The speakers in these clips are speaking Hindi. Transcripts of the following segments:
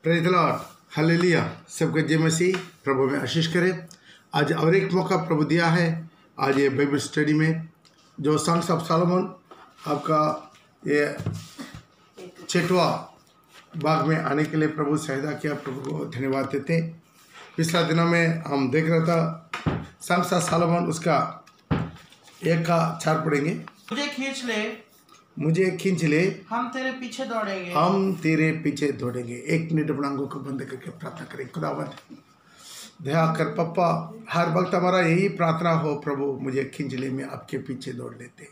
Praise the Lord, hallelujah. सबको जय मसीह प्रभु में आशीष करें। आज और एक मौका प्रभु दिया है, आज ये बाइबल स्टडी में जो सॉन्ग्स ऑफ सॉलोमन आपका ये 6वां भाग में आने के लिए प्रभु सहायता किया। प्रभु को धन्यवाद देते हैं। पिछला दिनों में हम देख रहा था सॉन्ग्स ऑफ सॉलोमन, उसका 1 का 4 पढ़ेंगे। मुझे खींच ले, हम तेरे पीछे दौड़ेंगे। 1 मिनट अपना आंखों को बंद करके प्रार्थना करें। खुदावंद दया कर पप्पा, हर वक्त हमारा यही प्रार्थना हो प्रभु, मुझे खींच ले, मैं आपके पीछे दौड़ लेते।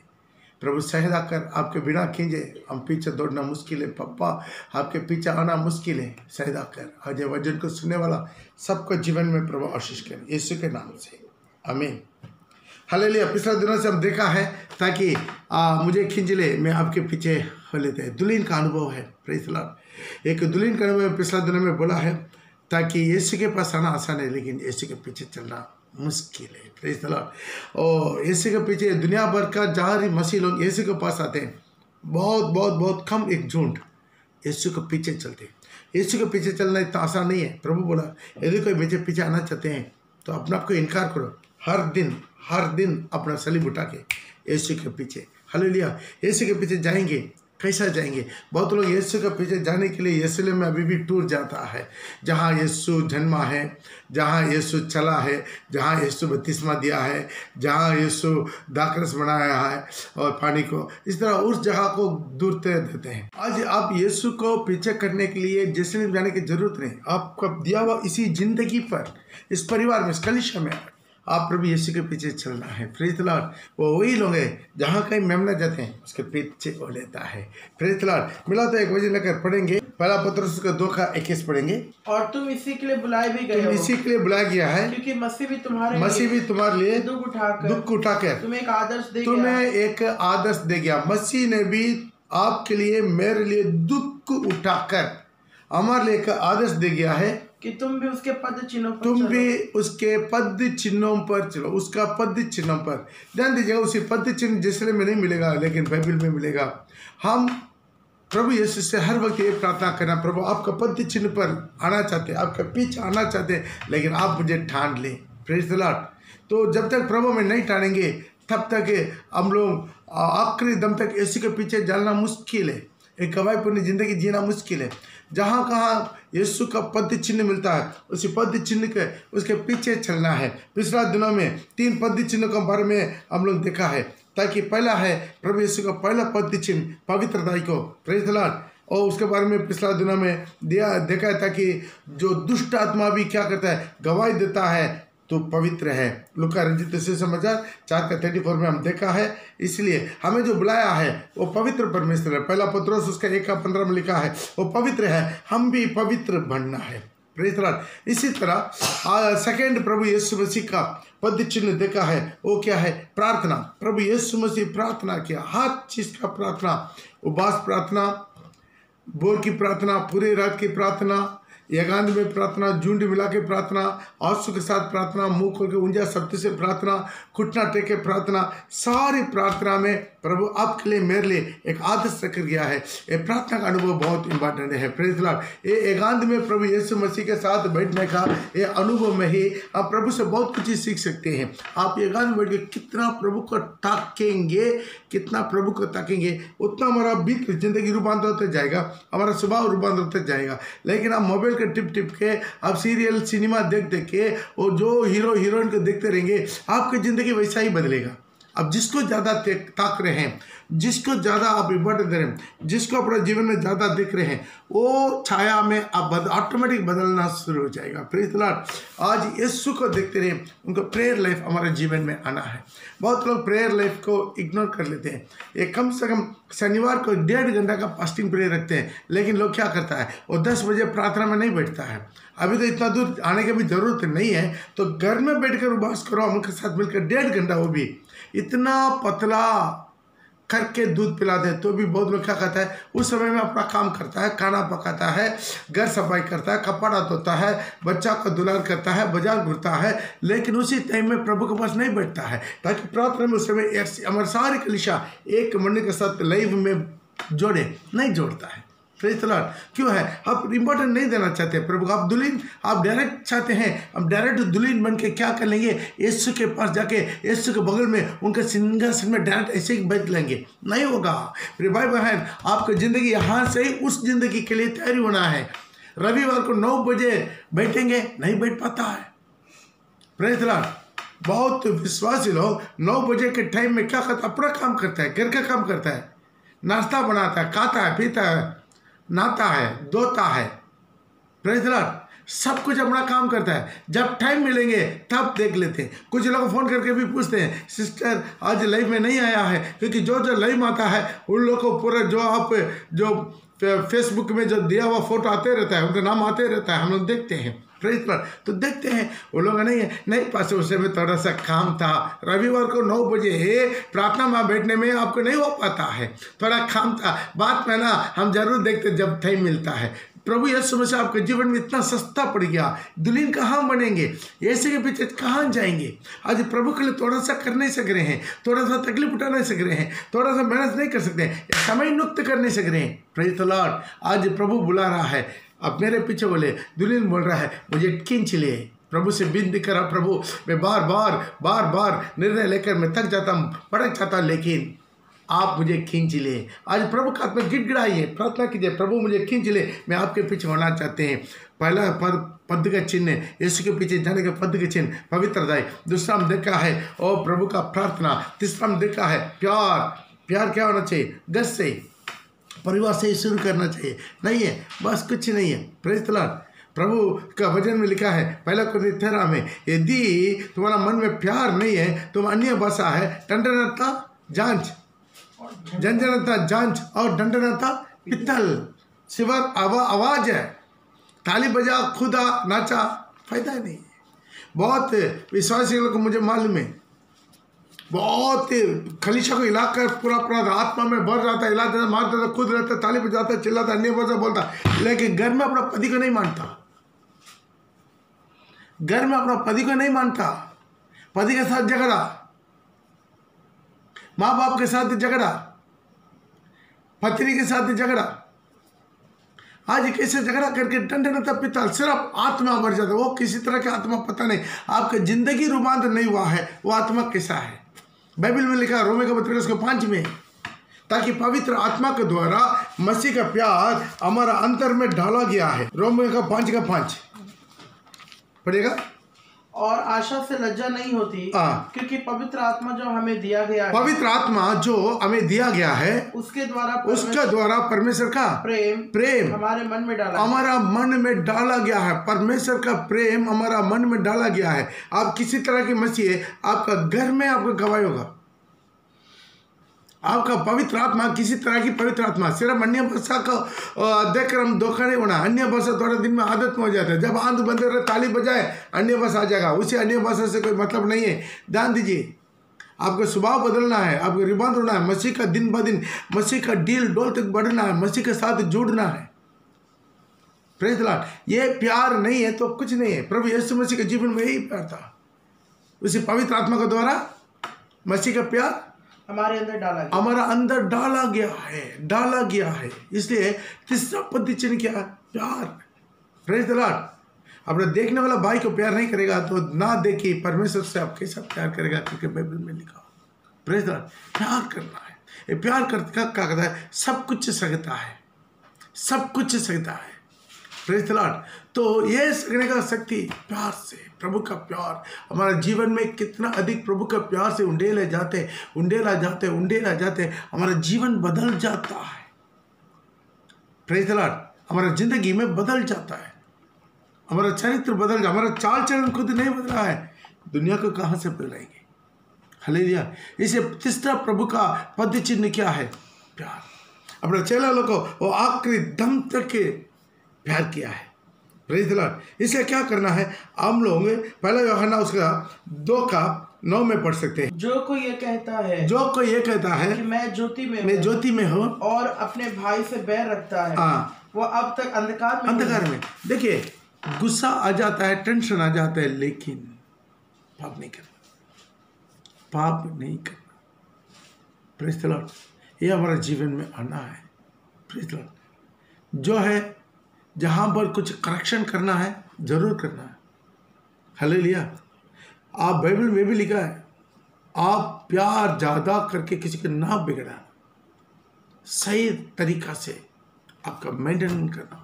प्रभु सहायता कर, आपके बिना खींचे हम पीछे दौड़ना मुश्किल है पप्पा, आपके पीछे आना मुश्किल है। सहायता कर, आज वचन को सुनने वाला सबको जीवन में प्रभु आशीष कर, यीशु के नाम से आमीन। हालेलुया। पिछले दिनों से हम देखा है ताकि मुझे खींच ले, मैं आपके पीछे हो लेते हैं। दुल्हन का अनुभव है, प्रेज़ द लॉर्ड। एक दुल्हन का अनुभव पिछले दिनों में बोला है ताकि यीशु के पास आना आसान है, लेकिन यीशु के पीछे चलना मुश्किल है। Praise the Lord. और यीशु के पीछे दुनिया भर का जहाँ मसीह लोग यीशु के पास आते हैं, बहुत बहुत बहुत कम एक झुंड यीशु के पीछे चलते हैं। यीशु के पीछे चलना इतना आसान नहीं है। प्रभु बोला यदि कोई मेरे पीछे आना चाहते हैं तो अपने आप को इनकार करो, हर दिन अपना सलीब उठा के यीशु के पीछे। हालेलुया। यीशु के पीछे जाएंगे, कैसा जाएंगे? बहुत लोग यीशु के पीछे जाने के लिए यरूशलेम में अभी भी टूर जाता है, जहाँ यीशु जन्मा है, जहाँ यीशु चला है, जहाँ यीशु बपतिस्मा दिया है, जहाँ यीशु दाखरस बनाया है और पानी को, इस तरह उस जगह को दूर देते हैं। आज आप यीशु को पीछे करने के लिए यरूशलेम जाने की जरूरत नहीं। आपको दिया हुआ इसी जिंदगी पर, इस परिवार में, इस कलीसिया में आप प्रभु यीशु के पीछे चलना है। Praise the Lord. वो वही लोग हैं जहाँ कहीं मेमना जाते हैं उसके पीछे वो लेता है। Praise the Lord. मिला तो एक वचन लेकर पढ़ेंगे, पहला पत्रस का 2 का 21 पढ़ेंगे। और तुम इसी के लिए बुलाए भी गए हो, इसी के लिए बुलाया गया है, क्योंकि मसीह भी तुम्हारे लिए दुख उठाकर तुम्हें एक आदर्श दे गया। मसीह ने भी आपके लिए, मेरे लिए दुख उठाकर हमारे लिए एक आदर्श दे गया है कि तुम भी उसके पद चिन्हों पर चलो। उसका पद चिन्हों पर ध्यान दीजिएगा। उसी पद चिन्ह जिसले में नहीं मिलेगा, लेकिन बाइबल में मिलेगा। हम प्रभु यीशु से हर वक्त ये प्रार्थना करना, प्रभु आपका पद चिन्ह पर आना चाहते हैं, आपका पीछे आना चाहते हैं, लेकिन आप मुझे ठान लें। Praise the Lord. तो जब तक प्रभु में नहीं ठानेंगे तब तक हम लोग आखिरी दम तक यीशु के पीछे जाना मुश्किल है। एक गवाहीपूर्ण जिंदगी जीना मुश्किल है। जहाँ कहाँ यीशु का पद चिन्ह मिलता है, उसी पद चिन्ह के उसके पीछे चलना है। पिछला दिनों में 3 पद चिन्ह के बारे में हम लोग देखा है, ताकि पहला है प्रभु यीशु का पहला पद चिन्ह पवित्रता को, प्रेज़ द लॉर्ड। और उसके बारे में पिछला दिनों में देखा है ताकि जो दुष्ट आत्मा भी क्या करता है, गवाही देता है तो पवित्र है। लूका रचित सुसमाचार 4 का 34 में हम देखा है। इसलिए हमें जो बुलाया है वो पवित्र परमेश्वर है। पहला पत्रोस उसका 1 का 15 में लिखा है वो पवित्र है, हम भी पवित्र बनना है। Praise the Lord. इसी तरह सेकंड प्रभु यीशु मसीह का पद चिन्ह देखा है, वो क्या है? प्रार्थना। प्रभु यीशु मसीह प्रार्थना किया, हर चीज़ का प्रार्थना, उपवास प्रार्थना, बोल की प्रार्थना, पूरी रात की प्रार्थना, एकांत में प्रार्थना, झुंड मिला के प्रार्थना, आंसू के साथ प्रार्थना, मुंह खोल के ऊंचा शब्द से प्रार्थना, घुटना टेक के प्रार्थना, सारी प्रार्थना में प्रभु आपके लिए, मेरे लिए एक आदर्श रख गया है। ये प्रार्थना का अनुभव बहुत इंपॉर्टेंट है। Praise the Lord. ये एकांत में प्रभु यीशु मसीह के साथ बैठने का ये अनुभव में ही आप प्रभु से बहुत कुछ सीख सकते हैं। आप एकांत में बैठ के कितना प्रभु को ताकेंगे, कितना प्रभु को ताकेंगे, उतना हमारा बीत जिंदगी रूपांतर होता जाएगा, हमारा स्वभाव रूपांतर होता जाएगा। लेकिन आप मोबाइल के टिप के, आप सीरियल सिनेमा देख के और जो हीरो हीरोइन को देखते रहेंगे, आपकी ज़िंदगी वैसा ही बदलेगा। अब जिसको ज़्यादा ताक रहे हैं, जिसको ज़्यादा आप इम्पोर्टेंस दे रहे हैं, जिसको अपने जीवन में ज़्यादा देख रहे हैं, वो छाया में आप ऑटोमेटिक बदलना शुरू हो जाएगा। Praise the Lord. आज यीशु को देखते रहे, उनको प्रेयर लाइफ हमारे जीवन में आना है। बहुत लोग प्रेयर लाइफ को इग्नोर कर लेते हैं। ये कम से कम शनिवार को 1.5 घंटा का फास्टिंग प्रेयर रखते हैं, लेकिन लोग क्या करता है, वो 10 बजे प्रार्थना में नहीं बैठता है। अभी तो इतना दूर आने की भी जरूरत नहीं है, तो घर में बैठकर उपवास करो उनके साथ मिलकर 1.5 घंटा। वो भी इतना पतला करके दूध पिलाते हैं तो भी बहुत लोग क्या कहता है, उस समय में अपना काम करता है, खाना पकाता है, घर सफाई करता है, कपड़ा धोता है, बच्चा का दुलार करता है, बाजार घूरता है, लेकिन उसी टाइम में प्रभु के पास नहीं बैठता है ताकि प्रार्थना में उस समय हमारे सारे कलीसिया एक मंडली के साथ लाइव में जोड़े, नहीं जोड़ता है। Praise the Lord. क्यों है? आप इम्पोर्टेंट नहीं देना चाहते प्रभु को, आप दुल्हन, आप डायरेक्ट चाहते हैं, हम डायरेक्ट दुल्हन बन के क्या कर लेंगे, यीशु के पास जाके यीशु के बगल में उनके सिंहासन में डायरेक्ट ऐसे ही बैठ लेंगे। नहीं होगा मेरे भाई बहन, आपकी ज़िंदगी यहाँ से ही उस ज़िंदगी के लिए तैयारी होना है। रविवार को 9 बजे बैठेंगे, नहीं बैठ पाता है। Praise the Lord. बहुत विश्वासी लोग 9 बजे के टाइम में क्या करता है, अपना काम करता है, घर का काम करता है, नाश्ता बनाता है, खाता है, पीता है, नहाता है, धोता है। Praise the Lord. सब कुछ अपना काम करता है। जब टाइम मिलेंगे तब देख लेते हैं। कुछ लोग फ़ोन करके भी पूछते हैं, सिस्टर आज लाइव में नहीं आया है, क्योंकि जो लाइव आता है उन लोग को पूरा जो आप जो फेसबुक में जो दिया हुआ फोटो आते रहता है, उनका नाम आते रहता है, हम लोग देखते हैं। प्रेज पर तो देखते हैं वो लोग नहीं है, नहीं पास उसे में थोड़ा सा काम था, रविवार को 9 बजे प्रार्थना में बैठने में आपको नहीं हो पाता है, थोड़ा काम था। बात में ना हम जरूर देखते जब टाइम मिलता है। प्रभु यीशु मसीह आपके जीवन में इतना सस्ता पड़ गया, दुल्हन कहाँ बनेंगे, ऐसे के पीछे कहाँ जाएंगे। आज प्रभु के लिए थोड़ा सा कर नहीं सक रहे हैं, थोड़ा सा तकलीफ उठा नहीं सक रहे हैं, थोड़ा सा मेहनत नहीं कर सकते हैं, समय नियुक्त कर नहीं सक रहे हैं। Praise the Lord. आज प्रभु बुला रहा है, अब मेरे पीछे बोले, दुल्हन बोल रहा है मुझे खींच ले। प्रभु से विनती करा, प्रभु मैं बार बार निर्णय लेकर मैं थक जाता हूँ, भटक जाता हूँ, लेकिन आप मुझे खींच ले। आज प्रभु का आत्मा गिड़गिड़ाइए, प्रार्थना कीजिए, प्रभु मुझे खींच ले, मैं आपके पीछे होना चाहते हैं। पहला पद का चिन्ह, यीशु के पीछे जाने का पद का चिन्ह पवित्रता। दूसरा हम देखा है और प्रभु का प्रार्थना। तीसरा हम देखा है प्यार क्या होना चाहिए, घर से, परिवार से ही शुरू करना चाहिए। नहीं है बस कुछ नहीं है। Praise the Lord. प्रभु का वचन में लिखा है 1 कुरिन्थियों 13 में, यदि तुम्हारा मन में प्यार नहीं है, तुम अन्य भाषा है, टंडनता जांच, झंझनता जांच और दंडनता पित्तल, सिवर आवाज है, ताली बजा खुदा नाचा, फायदा नहीं। बहुत विश्वासी लोग को मुझे मालूम है, बहुत खलीशा को हिलाकर पूरा आत्मा में भर जाता है, हिलाता है, मारता था, खुद रहता, ताली बजाता, चिल्लाता, अन्य भाषा बोलता, लेकिन घर में अपना पति को नहीं मानता, घर में अपना पति को नहीं मानता, पति के साथ झगड़ा, माँ बाप के साथ झगड़ा, पत्नी के साथ झगड़ा। आज कैसे झगड़ा करके दंडनता पित्तल, सिर्फ आत्मा भर जाता है। वो किसी तरह का आत्मा पता नहीं, आपका जिंदगी रूपांतर नहीं हुआ है, वो आत्मा कैसा है। बाइबल में लिखा रोमी का पत्र उसके 5 में, ताकि पवित्र आत्मा के द्वारा मसीह का प्यार हमारा अंतर में डाला गया है। रोमी का 5 पढ़ेगा। और आशा से लज्जा नहीं होती, क्योंकि पवित्र आत्मा जो हमें दिया गया है, पवित्र आत्मा जो हमें दिया गया है, उसके द्वारा परमेश्वर का प्रेम हमारे मन में डाला गया है। परमेश्वर का प्रेम हमारा मन में डाला गया है। आप किसी तरह की मसीह आपका घर में आपका गवाही होगा, आपका पवित्र आत्मा किसी तरह की पवित्र आत्मा। सिर्फ अन्य भाषा को देखकर हम धोखा नहीं होना। अन्य भाषा थोड़े दिन में आदत में हो जाता है। जब आंध बंद रहे ताली बजाए अन्य भाषा आ जाएगा, उसे अन्य भाषा से कोई मतलब नहीं है। ध्यान दीजिए, आपका स्वभाव बदलना है, आपको रिबंध होना है, मसीह का दिन ब दिन मसीह का डील डोल तक बढ़ना है, मसीह के साथ जुड़ना है। Praise the Lord. ये प्यार नहीं है तो कुछ नहीं है। प्रभु यीशु मसीह के जीवन में यही प्यार था, उसी पवित्र आत्मा के द्वारा मसीह का प्यार हमारे अंदर डाला गया है। इसलिए तीसरा पद चिन्ह क्या? प्यार। Praise the Lord. अपने देखने वाला भाई को प्यार नहीं करेगा तो ना देखिए परमेश्वर से आप कैसा प्यार करेगा, क्योंकि बाइबल में लिखा। Praise the Lord. प्यार करना है। ये प्यार क्या कहता है? सब कुछ सकता है, सब कुछ सकता है। Praise the Lord. तो ये सकने का शक्ति प्यार से, प्रभु का प्यार हमारा जीवन में कितना अधिक प्रभु का प्यार से उंडेला जाते हमारा जीवन बदल जाता है। Praise the Lord. हमारा जिंदगी में बदल जाता है, हमारा चरित्र बदल जाता, हमारा चाल चलन खुद नहीं बदला है, दुनिया को कहाँ से बदलाएंगे। हालेलुया। इसे तीसरा प्रभु का पद चिन्ह क्या है? प्यार। अपने चेला लोग को वो आखिरी दम तक के प्यार किया है। Praise the Lord. इसलिए क्या करना है, हम लोग 1 यूहन्ना उसका 2:9 में पढ़ सकते हैं। जो कोई ये कहता है कि मैं ज्योति में हूँ और अपने भाई से बैर रखता है, वो अब तक अंधकार में। देखिए, गुस्सा आ जाता है, टेंशन आ जाता है, लेकिन पाप नहीं करना। Praise the Lord. ये हमारा जीवन में आना है। Praise the Lord. जो है जहाँ पर कुछ करेक्शन करना है जरूर करना है। हालेलुया। आप बाइबल में भी लिखा है, आप प्यार ज़्यादा करके किसी को ना बिगड़ा, सही तरीका से आपका मेंटेन करना।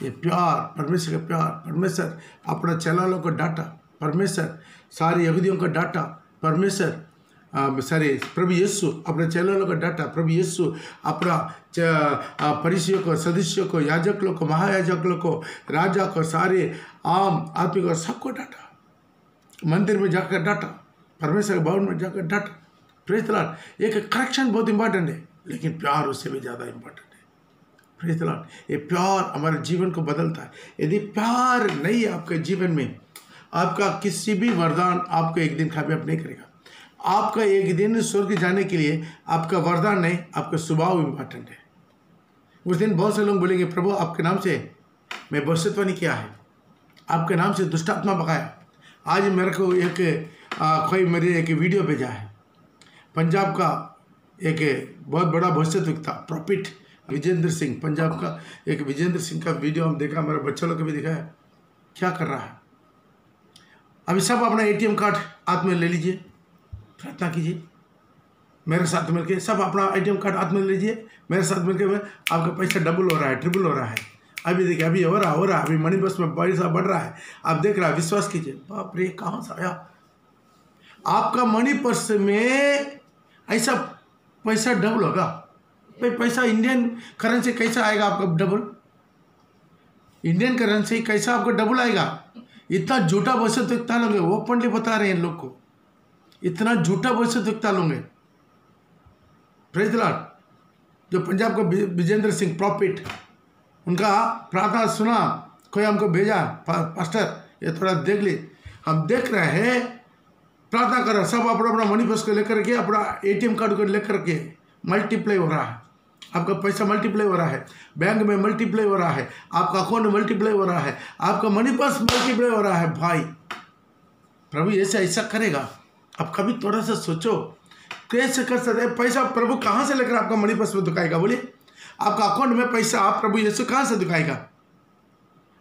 ये प्यार, परमेश्वर का प्यार, परमेश्वर अपना चेलालों को डांटा, परमेश्वर सारे यहूदियों को डांटा, परमेश्वर सारे प्रभु यीशु अपने चेलों को डांटा, प्रभु यीशु अपना फरीसियों को, सदस्यों को, याजक लोग को, महायाजक लोग को, राजा को, सारे आम आदमी को, सबको डांटा। मंदिर में जाकर डांटा, परमेश्वर के भवन में जाकर डांटा। Praise the Lord. एक करेक्शन बहुत इंपॉर्टेंट है, लेकिन प्यार उससे भी ज़्यादा इंपॉर्टेंट है। Praise the Lord. ये प्यार हमारे जीवन को बदलता है। यदि प्यार नहीं है आपके जीवन में, आपका किसी भी वरदान आपको एक दिन कामयाब नहीं करेगा। आपका एक दिन स्वर्ग जाने के लिए आपका वरदान नहीं, आपका स्वभाव इम्पॉर्टेंट है। उस दिन बहुत से लोग बोलेंगे, प्रभु आपके नाम से मैं भविष्यवाणी किया है, आपके नाम से दुष्ट आत्मा भगाया। आज मेरे को एक कोई मेरे एक वीडियो भेजा है, पंजाब का एक बहुत बड़ा भविष्यवक्ता प्रॉफिट विजेंद्र सिंह, पंजाब का एक विजेंद्र सिंह का वीडियो हम देखा, मेरे बच्चों लोग को भी दिखाया। क्या कर रहा है? अभी सब अपना ATM कार्ड हाथ में ले लीजिए, प्रार्थना कीजिए मेरे साथ मिलके। सब अपना ATM कार्ड हाथ में ले लीजिए, मेरे साथ मिलके आपका पैसा डबल हो रहा है, ट्रिपल हो रहा है। अभी देखिए, अभी हो रहा है, अभी मनी बस में पैसा बढ़ रहा है, आप देख रहा है। विश्वास कीजिए। बाप रे, कहाँ से आया? आपका मनी पर्स में ऐसा पैसा डबल होगा। भाई पैसा इंडियन करेंसी कैसा आएगा आपका डबल? इंडियन करेंसी कैसा आपको डबल आएगा? इतना झूठा भविष्यवक्ता लोगे, ओपनली बता रहे हैं इन लोग को, इतना झूठा भविष्यवक्ता लोगे। Praise the Lord. जो पंजाब का विजेंद्र सिंह प्रॉफिट, उनका प्रार्थना सुना, कोई हमको भेजा, पास्टर ये थोड़ा देख ले। हम देख रहे हैं, प्रार्थना कर रहे, सब अपना अपना मनी पर्स को लेकर के, अपना ATM कार्ड को लेकर के मल्टीप्लाई हो रहा है। आपका पैसा मल्टीप्लाई हो रहा है, बैंक में मल्टीप्लाई हो रहा है, आपका अकाउंट में मल्टीप्लाई हो रहा है, आपका मनी पर्स मल्टीप्लाई हो रहा है। भाई प्रभु ऐसा करेगा? आप कभी थोड़ा सा सोचो, कैसे कर सकते हैं? पैसा प्रभु कहाँ से लेकर आपका मनी पर्स में दुखाएगा? बोलिए, आपका अकाउंट में पैसा आप प्रभु यीशु कहाँ से दुखाएगा?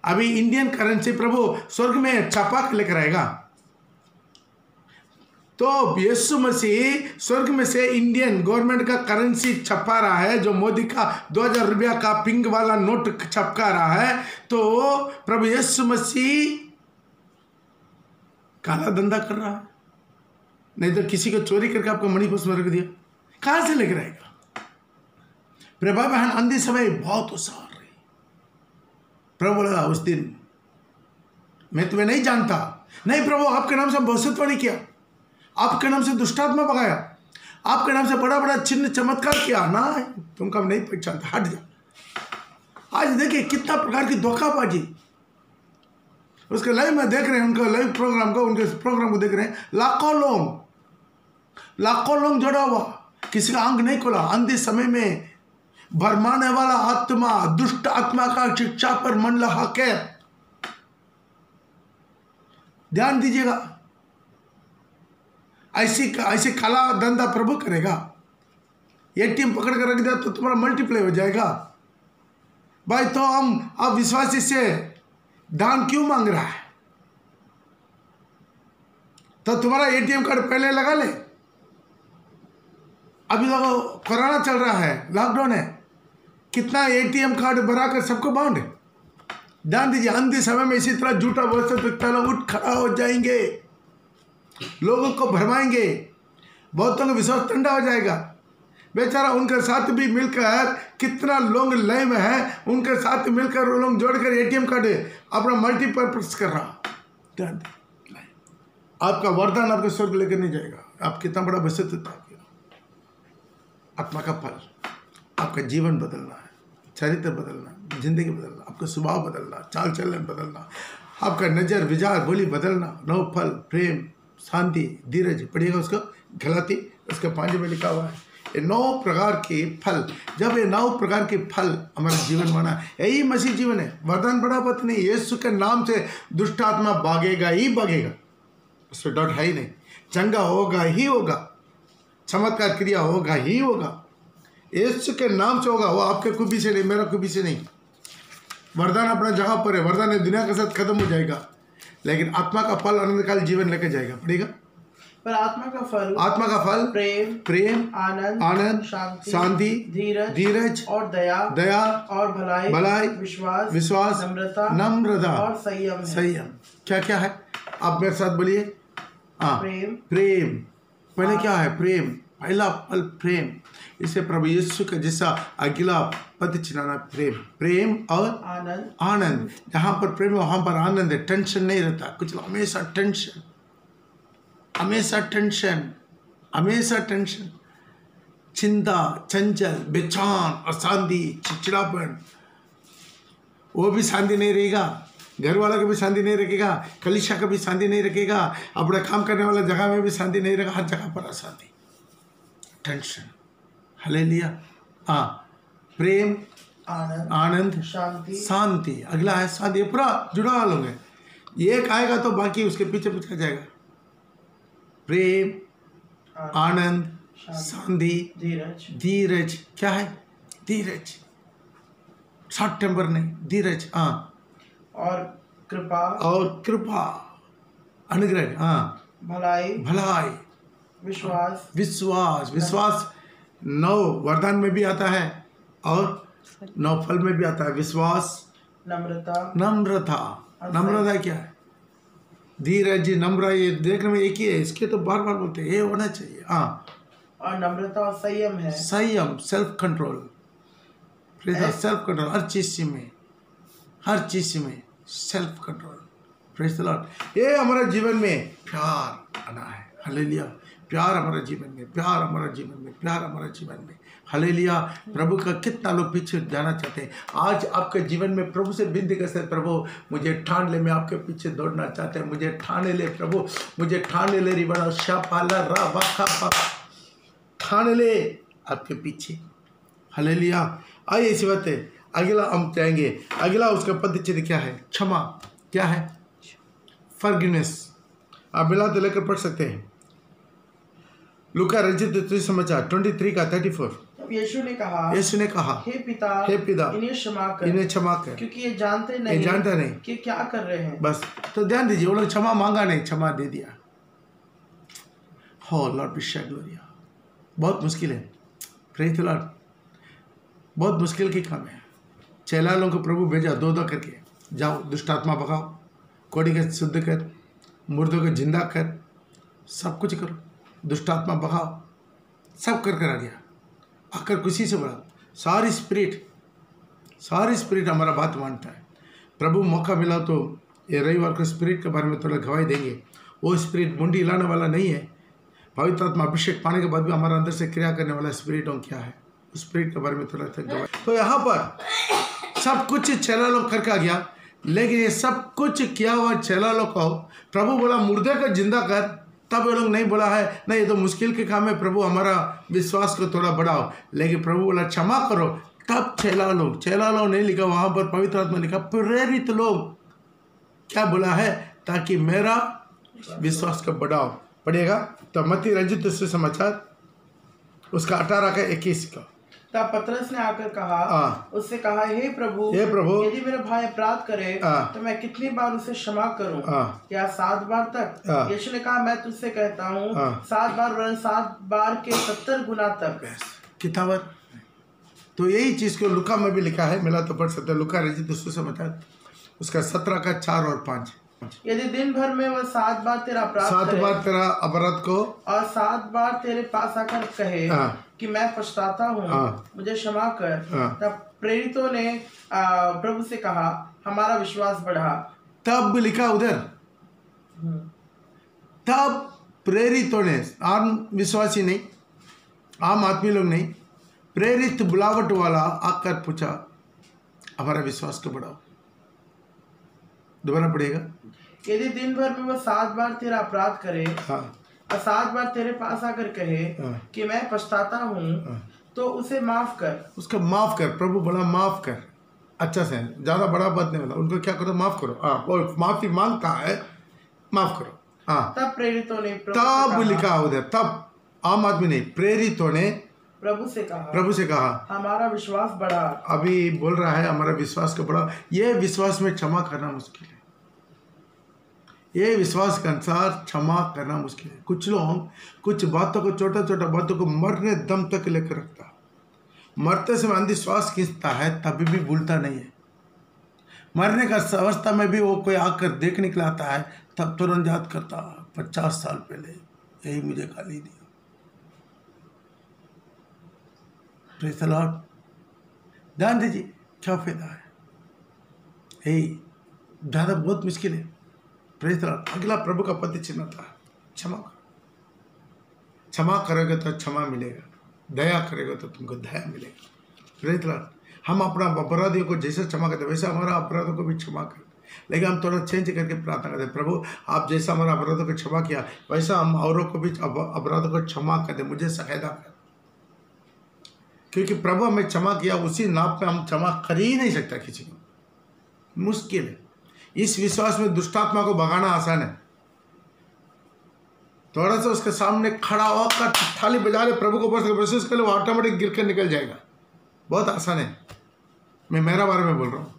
अभी इंडियन करेंसी प्रभु स्वर्ग में छापा के लेकर आएगा। तो यीशु मसीह स्वर्ग में से इंडियन गवर्नमेंट का करेंसी छपा रहा है, जो मोदी का 2000 रुपया का पिंक वाला नोट छपका रहा है। तो प्रभु यीशु मसीह काला धंधा कर रहा है, नहीं तो किसी को चोरी करके आपको मनी पर्स में रख दिया, कहां से लेकर आएगा? प्रभा बहन अंधी समय बहुत उसार रही। प्रभु बोला उस दिन, मैं तुम्हें नहीं जानता। नहीं प्रभु, आपके नाम से भविष्यवाणी किया, आपके नाम से दुष्टात्मा भगाया, आपके नाम से बड़ा बड़ा चिन्ह चमत्कार किया ना, तुमको हम नहीं पहचानता, हट जा। आज देखिए कितना प्रकार की धोखाबाजी। उसके लाइव में देख रहे हैं, उनका लाइव प्रोग्राम को, उनके प्रोग्राम को देख रहे हैं, लाखों लोग जुड़ा हुआ, किसी का आंख नहीं खोला। अंधे समय में भरमाने वाला आत्मा, दुष्ट आत्मा का शिक्षा पर मन लगा के, ध्यान दीजिएगा। ऐसी काला धंधा प्रभु करेगा। ATM पकड़ कर रख दिया तो तुम्हारा मल्टीप्लाई हो जाएगा। भाई तो हम अब विश्वासी से दान क्यों मांग रहा है? तो तुम्हारा ATM कार्ड पहले लगा ले। अभी तो कोरोना चल रहा है, लॉकडाउन है, कितना ATM कार्ड भरा कर सबको बाउंड है। ध्यान दीजिए, अंधे समय में इसी तरह झूठा भविष्यवक्ता लोग उठ खड़ा हो जाएंगे, लोगों को भरमाएंगे, बहुतों का विश्वास ठंडा हो जाएगा। बेचारा उनके साथ भी मिलकर कितना लोग लय में है, उनके साथ मिलकर वो लोग जोड़कर ATM कार्ड अपना मल्टीपर्पज कर रहा। ध्यान दीजिए, आपका वरदान आपके स्वर्ग लेकर नहीं जाएगा। आप कितना बड़ा भविष्यवक्ता, आत्मा का फल, आपका जीवन बदलना है, चरित्र बदलना, जिंदगी बदलना, आपका स्वभाव बदलना, चाल चलन बदलना, आपका नज़र विचार बोली बदलना। 9 फल, प्रेम, शांति, धीरज, पढ़िएगा उसको, गलाती उसके 5 में लिखा हुआ है। ये 9 प्रकार के फल, जब ये 9 प्रकार के फल हमारे जीवन में आना, यही मसीह जीवन है। वरदान बड़ा बात नहीं, यीशु के नाम से दुष्ट आत्मा भागेगा ही भागेगा, उसमें डाउट है ही नहीं। चंगा होगा ही होगा, चमत्कार क्रिया होगा ही होगा, यीशु के नाम से होगा। वो आपके खूबी से नहीं, मेरा खूबी से नहीं, वरदान अपना जगह पर है, वरदान दुनिया के साथ खत्म हो जाएगा, लेकिन आत्मा का फल अनंतकाल जीवन लेकर जाएगा, पड़ेगा। पर आत्मा का फल प्रेम, आनंद, शांति, धीरज और दया और भलाई, विश्वास, नम्रता और संयम। क्या क्या है आप मेरे साथ बोलिए। प्रेम पहले क्या है? प्रेम, पहला फल प्रेम। इसे प्रभु यीशु का जैसा अगला पद चिन्ह प्रेम और आनंद। जहाँ पर प्रेम है वहाँ पर आनंद है, टेंशन नहीं रहता। कुछ लोग हमेशा टेंशन, चिंता, चंचल, बेचैन, अशांति, चिड़चिड़ापन, वो भी शांति नहीं रहेगा। घर वाला का भी शांति नहीं रखेगा, कलीसिया का भी शांति नहीं रखेगा, अपना काम करने वाला जगह में भी शांति नहीं रहेगा। हर जगह पर अशांति, टेंशन। हालेलुया। प्रेम, आनंद, शांति। अगला है शांति। पूरा जुड़ा हुआ लोग है, एक आएगा तो बाकी उसके पीछे पीछे जाएगा। प्रेम, आनंद, शांति, धीरज। क्या है? धीरज, शॉर्ट टेम्पर नहीं, धीरज। और कृपा, अनुग्रह। भलाई, विश्वास 9 वरदान में भी आता है और 9 फल में भी आता है। विश्वास, नम्रता क्या है? धीरज, नम्र, ये देखने में एक ही है, इसके तो बार बार बोलते हैं, ये होना चाहिए। और नम्रता और संयम है। संयम, सेल्फ कंट्रोल, हर चीज में self control. Praise the Lord. ये हमारा जीवन में प्यार आना है। हालेलुया। प्यार हमारा जीवन में। हालेलुया। प्रभु का कितना लोग पीछे जाना चाहते हैं। आज आपके जीवन में प्रभु से विनती कर सकते, प्रभु मुझे ठान ले, मैं आपके पीछे दौड़ना चाहते हैं, मुझे ठान ले प्रभु, मुझे ठान ले रिबड़ा शापाला रा वाखा, ठान ले आपके पीछे। हालेलुया। आइए इसी बात है, अगला हम चाहेंगे। अगला उसका पद चिन्ह क्या है? क्षमा। क्या है? फॉरगिवनेस। आप मिला तो लेकर पढ़ सकते हैं। लूका रचित समाचार 23 का 34। यीशु ने कहा, हे पिता, इन्हें क्षमा कर, क्योंकि ये जानते नहीं कि क्या कर रहे हैं। बस तो ध्यान दीजिए, वो लोग क्षमा मांगा नहीं, क्षमा दे दिया। हो लॉर्ड बी ग्लोरिया। बहुत मुश्किल है। Praise the Lord. बहुत मुश्किल की काम है। चेला लोगों को प्रभु भेजा 2 करके, जाओ दुष्ट आत्मा भगाओ, कोड़ी को शुद्ध कर, मुर्दों को जिंदा कर, सब कुछ करो, दुष्ट आत्मा भगाओ, सब कर आ गया। आकर खुशी से बोला, सारी स्पिरिट हमारा बात मानता है। प्रभु मौका मिला तो ये रविवार को स्पिरिट के बारे में थोड़ा गवाही देंगे। वो स्पिरिट मुंडी हिलाने वाला नहीं है, पवित्र आत्मा अभिषेक पाने के बाद भी हमारा अंदर से क्रिया करने वाला स्पिरिट क्या है, उस स्पिरिट के बारे में थोड़ा गवाही। तो यहाँ पर सब कुछ चेला लोग करके आ गया, लेकिन ये सब कुछ किया हुआ चेला लोग को प्रभु बोला मुर्दे को जिंदा कर, तब ये लोग नहीं बोला है नहीं ये तो मुश्किल के काम है, प्रभु हमारा विश्वास को थोड़ा बढ़ाओ। लेकिन प्रभु बोला क्षमा करो, तब चेला लोग नहीं लिखा वहाँ पर, पवित्र आत्मा लिखा प्रेरित लोग क्या बोला है, ताकि मेरा विश्वास को बढ़ाओ। पढ़िएगा तो मत्ती रचित समाचार उसका 18 का 21 का। तब पतरस ने आकर कहा, उससे कहा, हे प्रभु, यदि मेरा भाई अपराध करे तो मैं कितनी बार उसे क्षमा करूं? क्या 7 बार तक? यीशु ने कहा, मैं तुझसे कहता हूँ 7 बार, वरन 7 बार के 70 गुना तक। कितना बार? तो यही चीज को लुका में भी लिखा है, मिला तो पढ़ सकते हैं। लुका रचित सुसमाचार उसका 17 का 4 और 5। यदि दिन भर में वह 7 बार तेरा अपराध 7 बार तेरा अपराध को और 7 बार तेरे पास आकर कहे कि मैं पछताता हूँ, मुझे क्षमा कर, तब प्रेरितों ने प्रभु से कहा, हमारा विश्वास बढ़ा। तब लिखा उधर, तब प्रेरितों ने, आम विश्वासी नहीं, आम आदमी लोग नहीं, प्रेरित बुलावट वाला आकर पूछा, हमारा विश्वास को बढ़ाओ। दोबारा पढ़ेगा। यदि दिन भर में वह 7 बार तेरा अपराध करे और 7 बार तेरे पास आकर कहे कि मैं पछताता हूँ, तो उसे माफ कर। उसका माफ कर। प्रभु बोला माफ कर, अच्छा से, ज्यादा बड़ा बात नहीं बोला, उनको क्या करो, माफ करो। और माफी मांगता है, माफ करो। तब प्रेरितों ने तब लिखा उधर, तब आम आदमी नहीं, प्रेरितों ने प्रभु से कहा हमारा विश्वास बढ़ा। अभी बोल रहा है हमारा विश्वास का बढ़ा। ये विश्वास में क्षमा करना मुश्किल है, ये विश्वास के अनुसार क्षमा करना मुश्किल है। कुछ लोग कुछ बातों को, छोटा छोटा बातों को मरने दम तक लेकर रखता, मरते समय अंधविश्वास खींचता है, तभी भी भूलता नहीं है। मरने का अवस्था में भी वो कोई आकर देख निकलाता है, तब तुरंत याद करता, 50 साल पहले यही मुझे गाली दिया। Praise the Lord. ध्यान दीजिए क्या फायदा है, यही ज़्यादा बहुत मुश्किल है। Praise the Lord. अगला प्रभु का पद चिन्ह था क्षमा। क्षमा करोगे तो क्षमा मिलेगा, दया करेगा तो तुमको दया मिलेगा। Praise the Lord. हम अपना अपराधियों को जैसे क्षमा करते वैसे हमारा अपराधों को भी क्षमा कर, लेकिन हम थोड़ा चेंज करके प्रार्थना करते, प्रभु आप जैसा हमारा अपराधों को क्षमा किया वैसा हम औरों को भी अपराधों को क्षमा कर दे, मुझे सहायता कर। क्योंकि प्रभु हमें क्षमा किया, उसी नाप में हम क्षमा कर ही नहीं सकता किसी को, मुश्किल है। इस विश्वास में दुष्टात्मा को भगाना आसान है। थोड़ा सा उसके सामने खड़ा होकर थाली बजा ले, प्रभु को प्रशंस कर ले, वो ऑटोमेटिक गिर कर निकल जाएगा। बहुत आसान है, मैं मेरा बारे में बोल रहा हूँ,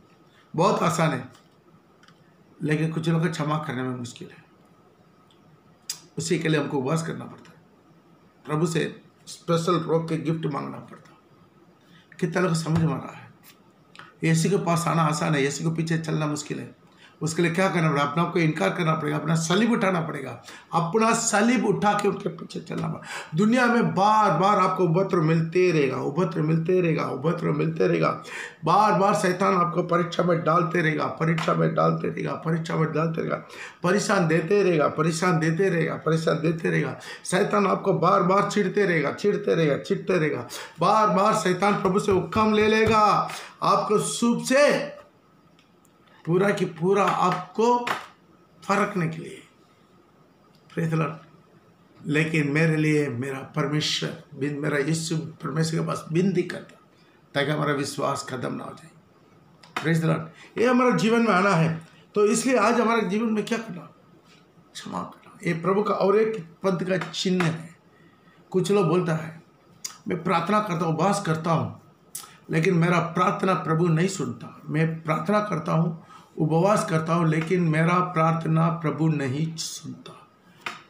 बहुत आसान है। लेकिन कुछ लोगों को क्षमा करने में मुश्किल है, उसी के लिए हमको उपवास करना पड़ता है, प्रभु से स्पेशल रोक के गिफ्ट मांगना पड़ता है। कितना लोग समझ में आ रहा है? यीशु के पास आना आसान है, यीशु के पीछे चलना मुश्किल है। उसके लिए क्या करना पड़ेगा? अपना आपको इनकार करना पड़ेगा, अपना सलीब उठाना पड़ेगा, अपना सलीब उठा के उनके पीछे चलना पड़ेगा। दुनिया में बार बार आपको उपद्रव मिलते रहेगा, उपद्रव मिलते रहेगा, उपद्रव मिलते रहेगा। बार बार शैतान आपको परीक्षा में डालते रहेगा, परीक्षा में डालते रहेगा, परीक्षा में डालते रहेगा, परेशान देते रहेगा, परेशान देते रहेगा, परेशान देते रहेगा। शैतान आपको बार बार चिढ़ते रहेगा, चिढ़ते रहेगा, चिढ़ते रहेगा। बार बार शैतान प्रभु से हुक्म ले लेगा आपको शुभ से पूरा की पूरा आपको फरकने के लिए। Praise the Lord. लेकिन मेरे लिए मेरा परमेश्वर, मेरा यीशु परमेश्वर के पास विनती करता ताकि हमारा विश्वास खत्म ना हो जाए। Praise the Lord. ये हमारा जीवन में आना है, तो इसलिए आज हमारे जीवन में क्या करना? क्षमा करना। ये प्रभु का और एक पद का चिन्ह है। कुछ लोग बोलता है मैं प्रार्थना करता हूँ, उपवास करता हूँ, लेकिन मेरा प्रार्थना प्रभु नहीं सुनता। मैं प्रार्थना करता हूँ, उपवास करता हूँ, लेकिन मेरा प्रार्थना प्रभु नहीं सुनता।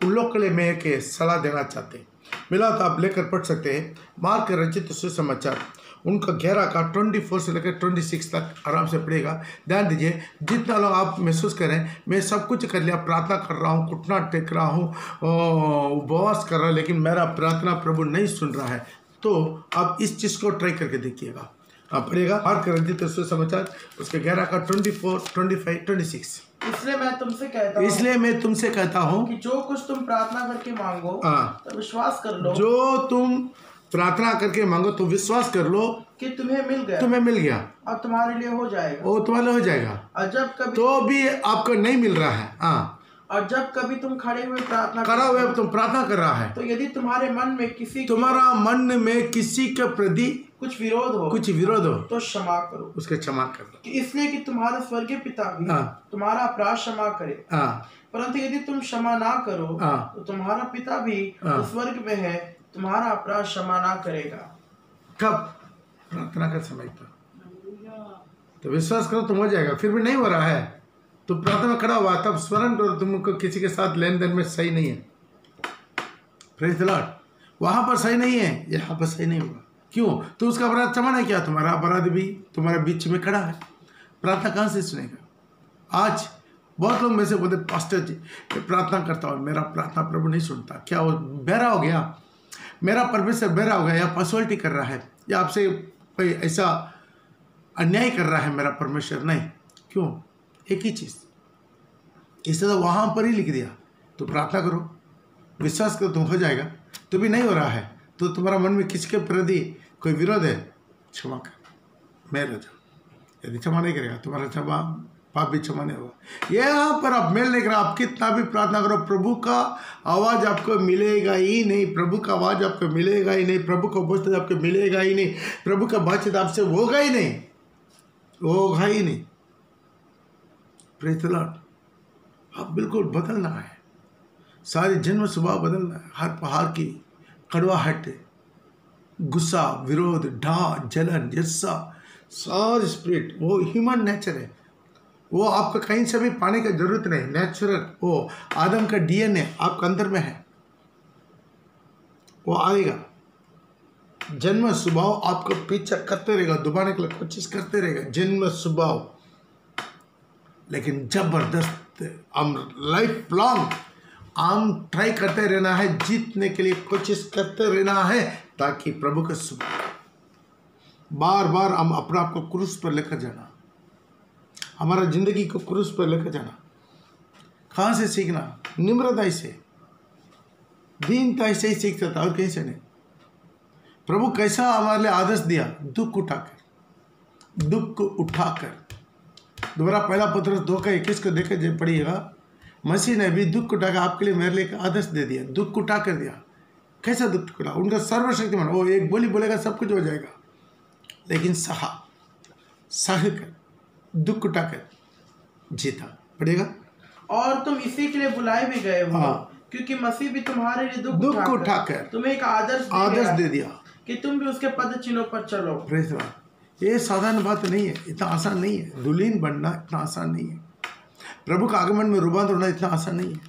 उन लोग के लिए मैं एक सलाह देना चाहते हैं, मिला तो आप लेकर पढ़ सकते हैं। मार्क रचित सुसमाचार उनका 11 का 24 से लेकर 26 तक आराम से पढ़ेगा। ध्यान दीजिए, जितना लोग आप महसूस करें मैं सब कुछ कर लिया, प्रार्थना कर रहा हूँ, घुटना टेक रहा हूँ, उपवास कर रहा हूँ, लेकिन मेरा प्रार्थना प्रभु नहीं सुन रहा है, तो आप इस चीज़ को ट्राई करके देखिएगा। आप पढ़िएगा मार्क रचित सुसमाचार उसके 11 का 24, 25, 26। इसलिए मैं तुमसे कहता हूँ कि जो कुछ तुम प्रार्थना करके मांगो तो विश्वास कर लो, जो तुम प्रार्थना करके मांगो तो विश्वास कर लो कि तुम्हें मिल गया और तुम्हारे लिए हो जाएगा। वो तुम्हारे हो जाएगा। और जब कभी तो भी आपको नहीं मिल रहा है, और जब कभी तुम खड़े हुए प्रार्थना तुम प्रार्थना कर रहा है, तो यदि तुम्हारे मन में तुम्हारा मन में किसी के प्रति कुछ विरोध हो तो क्षमा करो, उसके क्षमा कर दो, इसलिए कि तुम्हारा स्वर्गीय पिता भी तुम्हारा अपराध क्षमा करे। परंतु यदि तुम क्षमा ना करो तो तुम्हारा पिता भी स्वर्ग में है तुम्हारा अपराध क्षमा ना करेगा। कब? प्रार्थना का समय पर। तो विश्वास करो तुम हो जाएगा। फिर भी नहीं हो रहा है तो प्रार्थना खड़ा हुआ, तब स्मरण करो तुमको किसी के साथ लेन देन में सही नहीं है। Praise the Lord. वहाँ पर सही नहीं है, यहाँ पर सही नहीं होगा। क्यों? तो उसका अपराध क्षमा नहीं किया, तुम्हारा अपराध भी तुम्हारे बीच में खड़ा है। प्रार्थना कहाँ से सुनेगा? आज बहुत लोग में से बोलते पास्टर जी मैं प्रार्थना करता हूँ, मेरा प्रार्थना प्रभु नहीं सुनता। क्या वो बहरा हो गया? मेरा परमेश्वर बहरा हो गया, या पसवल्टी कर रहा है, या आपसे कोई ऐसा अन्याय कर रहा है मेरा परमेश्वर? नहीं। क्यों? एक ही चीज़, इससे तो वहाँ पर ही लिख दिया। तो प्रार्थना करो, विश्वास करो, तुम हो जाएगा। तो भी नहीं हो रहा है तो तुम्हारा मन में किसके प्रति कोई विरोध है, क्षमा कर, मेल हो जाओ। यदि क्षमा नहीं करेगा तुम्हारा क्षमा पाप भी क्षमा नहीं होगा। यहाँ पर आप मेल नहीं करो, आप कितना भी प्रार्थना करो, प्रभु का आवाज़ आपको मिलेगा ही नहीं। प्रभु का आवाज़ आपको मिलेगा ही नहीं। प्रभु का उपस्थित आपको मिलेगा ही नहीं। प्रभु का बातचीत आपसे होगा ही नहीं, होगा ही नहीं। Praise the Lord. आप बिल्कुल बदलना है, सारी जन्म स्वभाव बदलना है। हर पहाड़ की कड़वाहट गुस्सा, विरोध, ढा, जलन, ईर्ष्या, सारे स्पिरिट, वो ह्यूमन नेचर है, वो आपका कहीं से भी पाने की जरूरत नहीं, नेचुरल, वो आदम का डीएनए आपके अंदर में है, वो आएगा। जन्म स्वभाव आपको पीछा करते रहेगा, दबाने के लिए कोशिश करते रहेगा, जन्म स्वभाव। लेकिन जबरदस्त हम लाइफ लॉन्ग हम ट्राई करते रहना है, जीतने के लिए कोशिश करते रहना है, ताकि प्रभु का स्वभाव बार बार हम अपने आप को क्रूस पर लेकर जाना, हमारा जिंदगी को क्रूस पर लेकर जाना। कहाँ से सीखना? निम्रता से, दीनता से ही सीख सकता, और कहीं से नहीं। प्रभु कैसा हमारे लिए आदेश दिया? दुख उठाकर। दोबारा पहला पत्रस 2:21 को देखे पढ़िएगा, मसीह ने भी दुख उठाकर आपके लिए मेरे लिए आदेश दे दिया, दुख उठा कर दिया। कैसा दुख उठा? उनका सर्वशक्तिमान, वो एक बोली बोलेगा सब कुछ हो जाएगा, लेकिन सह कर दुख उठाकर जीता। पड़ेगा। और तुम इसी के लिए बुलाए भी गए हो, क्योंकि मसीह भी तुम्हारे लिए दुख उठाकर तुम्हें एक आदर्श दे दिया कि तुम भी उसके पद चिन्हों पर चलो। ये साधारण बात नहीं है, इतना आसान नहीं है। दुल्हन बनना इतना आसान नहीं है, प्रभु का आगमन में रूपांतर होना इतना आसान नहीं है।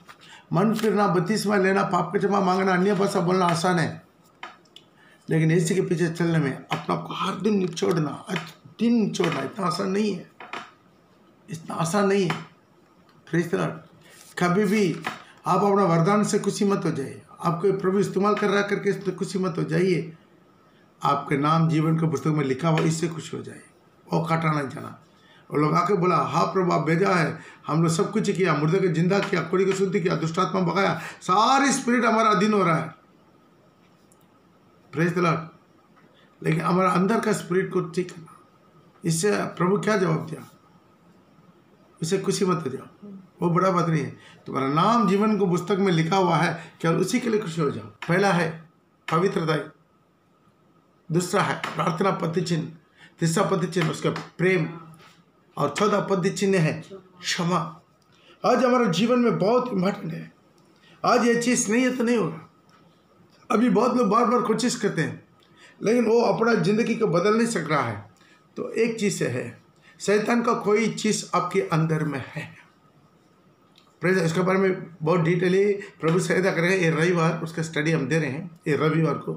मन फिरना, बपतिस्मा लेना, पाप का क्षमा मांगना, अन्य भाषा बोलना आसान है, लेकिन इसी के पीछे चलने में अपना आपको हर दिन निचोड़ना इतना आसान नहीं है, इतना आसान नहीं है। Praise the Lord. कभी भी आप अपना वरदान से खुशी मत हो जाइए, आपको प्रभु इस्तेमाल कर रहा करके इससे खुशी मत हो जाइए। आपके नाम जीवन के पुस्तक में लिखा हुआ, इससे खुश हो जाए, और काटा नहीं जाना। और लोग आके बोला, हाँ प्रभु आप भेजा है, हम लोग सब कुछ किया, मुर्दे को जिंदा किया, कुड़ी को शुद्ध किया, दुष्टात्मा भगाया, सारी स्पिरिट हमारा अधीन हो रहा है। Praise the Lord. लेकिन हमारा अंदर का स्पिरिट को ठीक करना, इससे प्रभु क्या जवाब दिया? इससे खुशी मत हो जाओ, वो बड़ा बात नहीं है। तुम्हारा नाम जीवन को पुस्तक में लिखा हुआ है, केवल उसी के लिए खुशी हो जाओ। पहला है पवित्रता, दूसरा है प्रार्थना पद चिन्ह, तीसरा पद चिन्ह उसका प्रेम, और चौथा पद चिन्ह है क्षमा। आज हमारे जीवन में बहुत इम्पोर्टेंट है। आज ये चीज़ नहीं है तो नहीं होगा। अभी बहुत लोग बार बार कोशिश करते हैं, लेकिन वो अपना ज़िंदगी को बदल नहीं सक रहा है। तो एक चीज़ है, शैतान का कोई चीज़ आपके अंदर में है। प्रेज़, इसके बारे में बहुत डिटेली प्रभु सहायता करेगा। ये रविवार उसका स्टडी हम दे रहे हैं, ये रविवार को,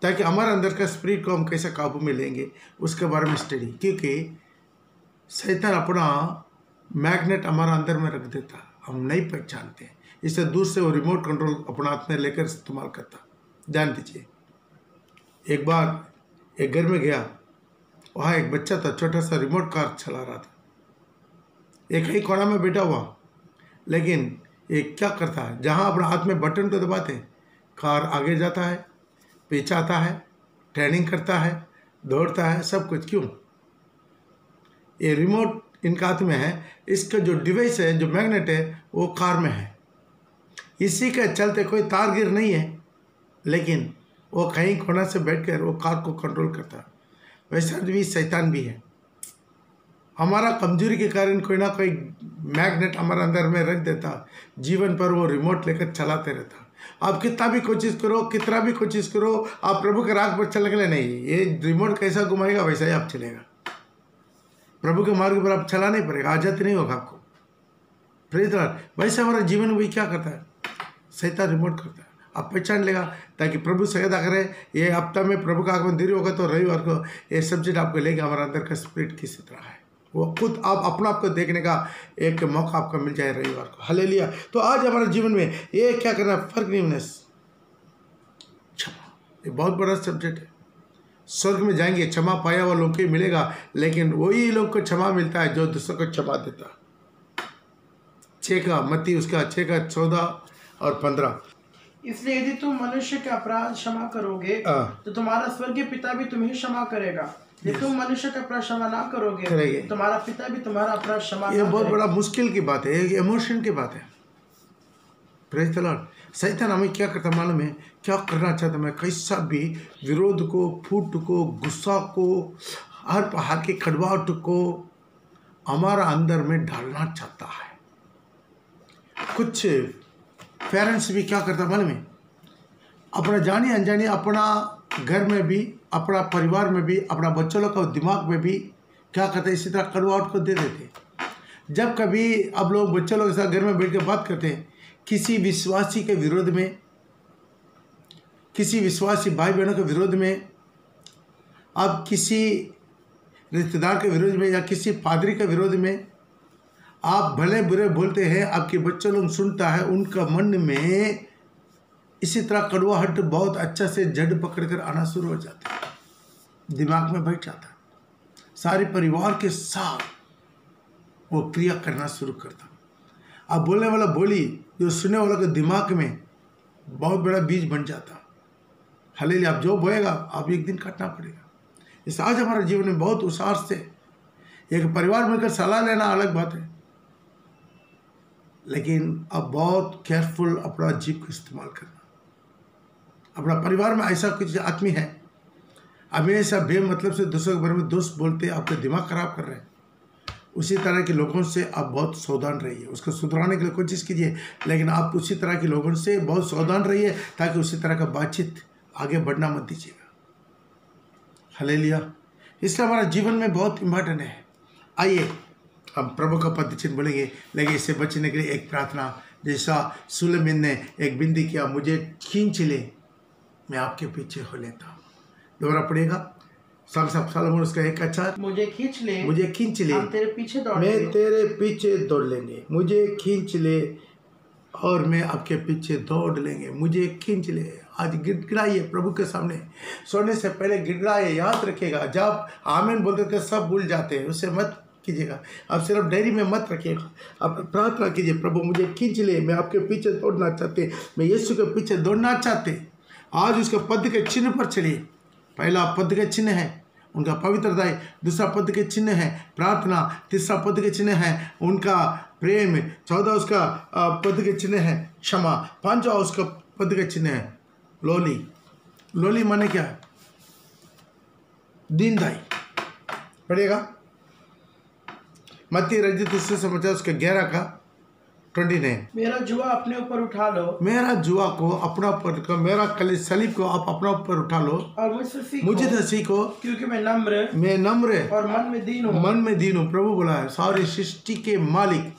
ताकि हमारे अंदर का स्पिरिट को हम कैसे काबू में लेंगे उसके बारे में स्टडी। क्योंकि शैतान अपना मैग्नेट हमारा अंदर में रख देता, हम नहीं पहचानते, इससे दूर से वो रिमोट कंट्रोल अपना हाथ में लेकर इस्तेमाल करता। ध्यान दीजिए, एक बार एक घर में गया, वहाँ एक बच्चा था, छोटा सा रिमोट कार चला रहा था, एक ही कोना में बैठा हुआ, लेकिन ये क्या करता है, जहाँ अपना हाथ में बटन को दबाते कार आगे जाता है, पीछे आता है, ट्रेनिंग करता है, दौड़ता है, सब कुछ। क्यों? ये रिमोट इनका हाथ में है, इसका जो डिवाइस है, जो मैग्नेट है, वो कार में है। इसी के चलते कोई तार गिर नहीं है, लेकिन वो कहीं कोना से बैठकर वो कार को कंट्रोल करता है। वैसा भी शैतान भी है। हमारा कमजोरी के कारण कोई ना कोई मैग्नेट हमारे अंदर में रख देता, जीवन पर वो रिमोट लेकर चलाते रहता। आप कितना भी कोशिश करो, आप प्रभु के राह पर चलने के लिए नहीं, ये रिमोट कैसा घुमाएगा वैसा ही आप चलेगा। प्रभु के मार्ग पर आप चला नहीं पड़ेगा, आजादी नहीं होगा आपको। Praise the Lord. वैसे हमारा जीवन वही क्या करता है, शैतान रिमोट करता है। आप पहचान लेगा, ताकि प्रभु सहायता करे। ये हफ्ता में प्रभु का आगमन देरी होगा तो रविवार को ये सब्जेक्ट आपको लेके हमारे अंदर का स्पिरिट किस तरह है, वो खुद आप अपना आपको देखने का एक मौका आपको मिल जाए रविवार को। हालेलुया। तो आज हमारे जीवन में ये क्या करना, फॉरगिवनेस, क्षमा, ये बहुत बड़ा सब्जेक्ट है। स्वर्ग में जाएंगे, क्षमा पाया हुआ लोग को ही मिलेगा, लेकिन वही लोग को क्षमा मिलता है जो दूसरों को क्षमा देता। 6 का मत्ती उसका 6 का 14 और 15। इसलिए यदि तुम मनुष्य के अपराध क्षमा करोगे तो तुम्हारा स्वर्गीय पिता भी तुम्हें क्षमा करेगा। यदि तुम मनुष्य का अपराध क्षमा ना करोगे, तुम्हारा पिता भी तुम्हारा अपराध क्षमा। ये बहुत बड़ा मुश्किल की बात है, एक इमोशन की बात है। Praise the Lord. शैतान हमें क्या करता मालूम है, क्या करना चाहता? मैं कैसा भी विरोध को, फूट को, गुस्सा को, हर प्रकार की कड़वाहट को हमारा अंदर में डालना चाहता है। कुछ पेरेंट्स भी क्या करता मालूम है, अपना जाने अनजाने अपना घर में भी, अपना परिवार में भी, अपना बच्चों लोग का दिमाग में भी क्या करते हैं, इसी तरह कड़वाहट को दे देते हैं। जब कभी अब लोग बच्चों लोग के साथ घर में बैठ कर बात करते हैं, किसी विश्वासी के विरोध में, किसी विश्वासी भाई बहनों के विरोध में, अब किसी रिश्तेदार के विरोध में या किसी पादरी के विरोध में आप भले बुरे बोलते हैं, आपके बच्चे लोग सुनता है, उनका मन में इसी तरह कड़वाहट बहुत अच्छा से जड़ पकड़कर आना शुरू हो जाता है, दिमाग में बैठ जाता है, सारे परिवार के साथ वो क्रिया करना शुरू करता। अब बोलने वाला बोली जो सुनने वाला के दिमाग में बहुत बड़ा बीज बन जाता। हालेलुया, आप जो बोएगा आप एक दिन काटना पड़ेगा। इस आज हमारे जीवन में बहुत उत्साह से एक परिवार मिलकर सलाह लेना अलग बात है, लेकिन अब बहुत केयरफुल अपना जीव को इस्तेमाल करना। अपना परिवार में ऐसा कुछ आदमी है हमेशा बेमतलब से दूसरों के बारे में दोस्त बोलते, आपका दिमाग खराब कर रहे हैं, उसी तरह के लोगों से आप बहुत सावधान रहिए। उसको सुधराने के लिए कोशिश कीजिए, लेकिन आप उसी तरह के लोगों से बहुत सावधान रहिए ताकि उसी तरह का बातचीत आगे बढ़ना मत दीजिएगा। हालेलुया, इसलिए हमारा जीवन में बहुत इम्पोर्टेंट है। आइए हम प्रभु का पद चिन्ह बोलेंगे, लेकिन इससे बचने के लिए एक प्रार्थना, जैसा सुलेमान ने एक विनती किया, मुझे खींच ले, मैं आपके पीछे हो लेता हूँ। दोबारा पढ़ेगा, सलोमन उसका एक अच्छा, मुझे खींच ले, मुझे खींच ले, हम तेरे पीछे दौड़ मैं तेरे पीछे दौड़ लेंगे। मुझे खींच ले और मैं आपके पीछे दौड़ लेंगे। मुझे खींच ले। आज गिड़गिड़ाइए प्रभु के सामने, सोने से पहले गिड़गिड़ाइए। याद रखिएगा, जब आमीन बोलते थे सब भूल जाते हैं, उससे मत कीजिएगा। आप सिर्फ डायरी में मत रखिएगा, आप प्रार्थना कीजिए, प्रभु मुझे खींच ले, मैं आपके पीछे दौड़ना चाहते, मैं यीशु के पीछे दौड़ना चाहते। आज उसके पद के चिन्ह पर चलिए। पहला पद के चिन्ह है उनका पवित्रता, दूसरा पद के चिन्ह है प्रार्थना, तीसरा पद के चिन्ह है उनका प्रेम, चौथा उसका पद के चिन्ह है क्षमा, पांचवा उसका पद के चिन्ह है लोली। लोली माने क्या है? दीनदाई। पढ़ेगा मत्ती रजित समाचार उसके 11 का 29। मेरा जुआ अपने ऊपर उठा लो, मेरा जुआ को अपना ऊपर, मेरा सलीब को आप अपना ऊपर उठा लो और मुझे से सीखो, क्योंकि मैं नम्र और मन में दीन हूँ। प्रभु बोला है, सारी सृष्टि के मालिक,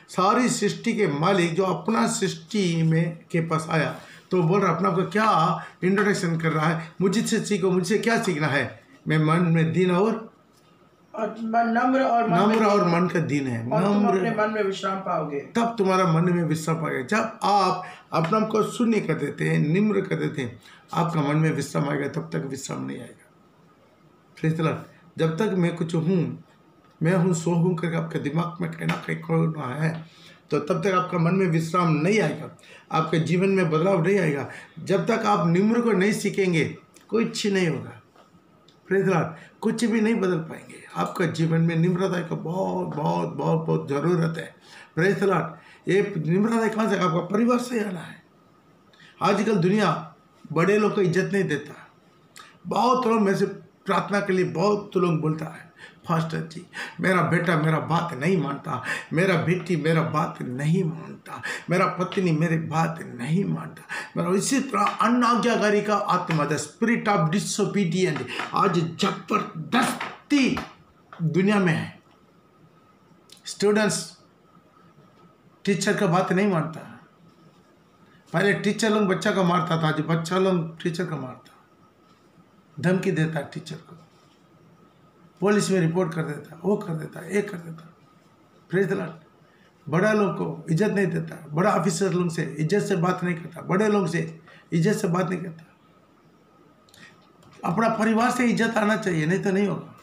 सारी सृष्टि के मालिक जो अपना सृष्टि में के पास आया, तो बोल रहा अपना आपको क्या इंट्रोडक्शन कर रहा है, मुझसे सीखो। मुझसे क्या सीखना है? मैं मन में दीन और नम्र और मन का दीन है। और तुम अपने मन में विश्राम पाओगे, तब तुम्हारा मन में विश्राम पाएगा। जब आप अपना को शून्य कर देते हैं, निम्र कर देते हैं, आपका मन में विश्राम आएगा, तब तक विश्राम नहीं आएगा। फिर जब तक मैं कुछ हूँ, मैं हूँ सो हूँ करके आपके दिमाग में कहना कहीं खोना है, तो तब तक आपका मन में विश्राम नहीं आएगा, आपके जीवन में बदलाव नहीं आएगा। जब तक आप निम्र को नहीं सीखेंगे, कुछ नहीं होगा। कुछ भी नहीं बदल पाएंगे। आपका जीवन में निम्रता का बहुत बहुत बहुत बहुत ज़रूरत है। Praise the Lord. ये निम्रता कहाँ से? आपका परिवार से आना है। आजकल दुनिया बड़े लोग को इज्जत नहीं देता। बहुत लोग में से प्रार्थना के लिए बहुत लोग बोलता है, फास्टर जी मेरा बेटा मेरा बात नहीं मानता, मेरा बेटी मेरा बात नहीं मानता, मेरा पत्नी मेरी बात नहीं मानता, मेरा इसी तरह अनाज्ञाकारी का आत्मा, द स्पिरिट ऑफ डिसोबीडिएंट आज जबरदस्ती दुनिया में है। स्टूडेंट्स टीचर का बात नहीं मानता। पहले टीचर लोग बच्चा को मारता था, आज बच्चा लोग टीचर को मारता, धमकी देता टीचर को, पुलिस में रिपोर्ट कर देता, वो कर देता, एक कर देता। Praise the Lord. बड़ा लोग को इज्जत नहीं देता, बड़ा ऑफिसर लोग से इज्जत से बात नहीं करता, बड़े लोग से इज्जत से बात नहीं करता। अपना परिवार से इज्जत आना चाहिए, नहीं तो नहीं होगा।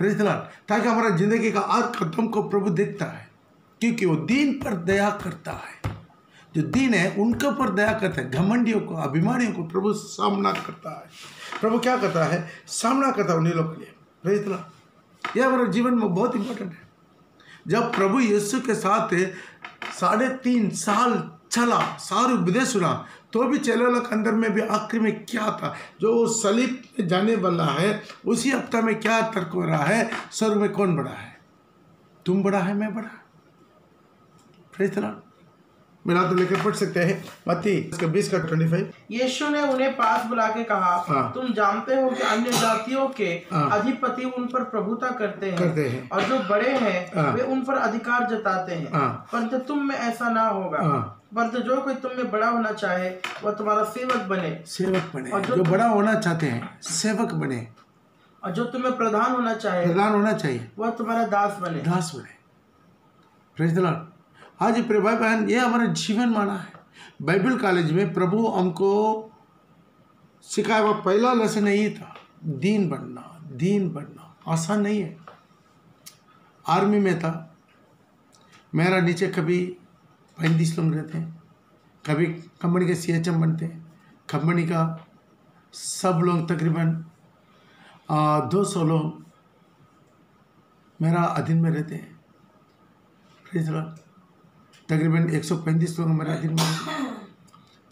Praise the Lord. ताकि हमारा जिंदगी का हर कदम को प्रभु देखता है, क्योंकि वो दीन पर दया करता है। जो दीन है उनके ऊपर दया करता है। घमंडियों को, अभिमानियों को प्रभु सामना करता है। प्रभु क्या करता है? सामना करता है उन्हीं लोग के लिए। Praise the Lord. यह हमारे जीवन में बहुत इंपॉर्टेंट है। जब प्रभु यीशु के साथ 3.5 साल चला, सारे उपदेश सुना, तो भी चेलों लोग अंदर में भी आखिर में क्या था, जो सलीब में जाने वाला है, उसी हफ्ता में क्या तर्क हो रहा है, स्वर्ग में कौन बड़ा है? तुम बड़ा है, मैं बड़ा। Praise the Lord. मिला तो लेकर पढ़ सकते हैं मत्ती 20:25। यीशु ने उन्हें पास बुला के कहा, तुम जानते हो कि अन्य जातियों के अधिपति उन पर प्रभुता करते हैं और जो बड़े हैं वे उन पर अधिकार जताते हैं, परंतु तुम में ऐसा ना होगा। परंतु जो कोई तुम में बड़ा होना चाहे वह तुम्हारा सेवक बने। और जो बड़ा होना चाहते हैं सेवक बने, और जो तुम्हें प्रधान होना चाहिए वह तुम्हारा दास बने। Praise the Lord. आज प्रिय भाई बहन, ये हमारा जीवन माना है। बाइबल कॉलेज में प्रभु हमको सिखाया हुआ पहला लेसन यही था, दीन बनना आसान नहीं है। आर्मी में था, मेरा नीचे कभी 35 लोग रहते हैं, कभी कंपनी के CHM बनते हैं, कंपनी का सब लोग तकरीबन 200 लोग मेरा अधीन में रहते हैं। Praise the Lord. तकरीबन 135 लोग मेरे अधीन में,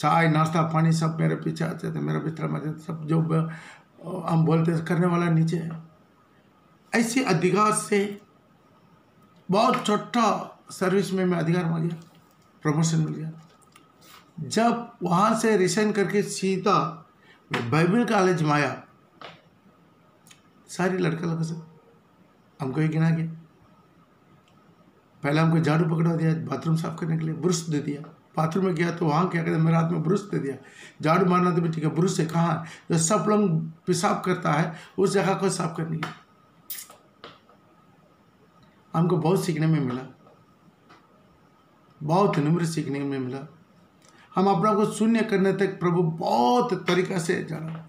चाय नाश्ता पानी सब मेरे पीछे आते थे, मेरा बिस्तर में सब जो हम बोलते करने वाला नीचे है। ऐसे अधिकार से बहुत छोटा सर्विस में मैं अधिकार मांग गया, प्रमोशन मिल गया। जब वहाँ से रिसाइन करके सीधा मैं बाइबल कॉलेज में आया, सारी लड़का लोग सब हमको ही गिना गया। पहले हमको झाड़ू पकड़ा दिया, बाथरूम साफ करने के लिए ब्रश दे दिया। बाथरूम में गया तो वहाँ क्या कहते, मेरे हाथ में ब्रश दे दिया। झाड़ू मारना तो भी ठीक है, ब्रश से कहाँ, जो सब लोग पेशाब करता है उस जगह को साफ करने की। हमको बहुत सीखने में मिला, बहुत निम्र सीखने में मिला। हम अपना को शून्य करने तक प्रभु बहुत तरीका से जाना।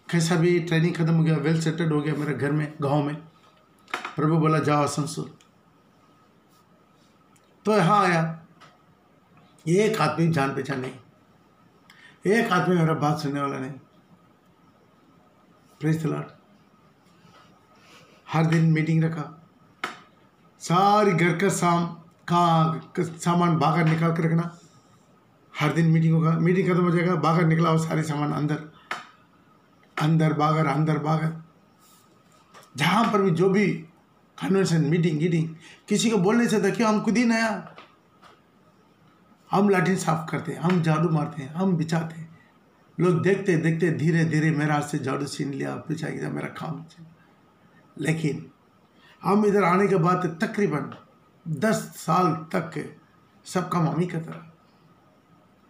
कैसा भी ट्रेनिंग खत्म हो गया, वेल सेटल्ड हो गया मेरे घर में, गांव में। प्रभु बोला जाओ आसनसोल, तो यहाँ आया। एक आदमी जान पहचान नहीं, एक आदमी मेरा बात सुनने वाला नहीं। Praise the lord. हर दिन मीटिंग रखा, सारी घर का सामान बाहर निकाल कर रखना। हर दिन मीटिंग होगा, मीटिंग खत्म हो जाएगा, बाहर निकला हो सारे सामान अंदर बाहर। जहाँ पर भी जो भी कन्वेंशन मीटिंग किसी को बोल नहीं सकता कि हम खुद ही नया, हम लाठी साफ करते हैं, हम झाड़ू मारते हैं, हम बिछाते हैं। लोग देखते देखते धीरे धीरे मेरा हाथ से झाड़ू छीन लिया, बिछा गया मेरा काम। लेकिन हम इधर आने के बाद तकरीबन 10 साल तक सब काम हम ही करता रहा।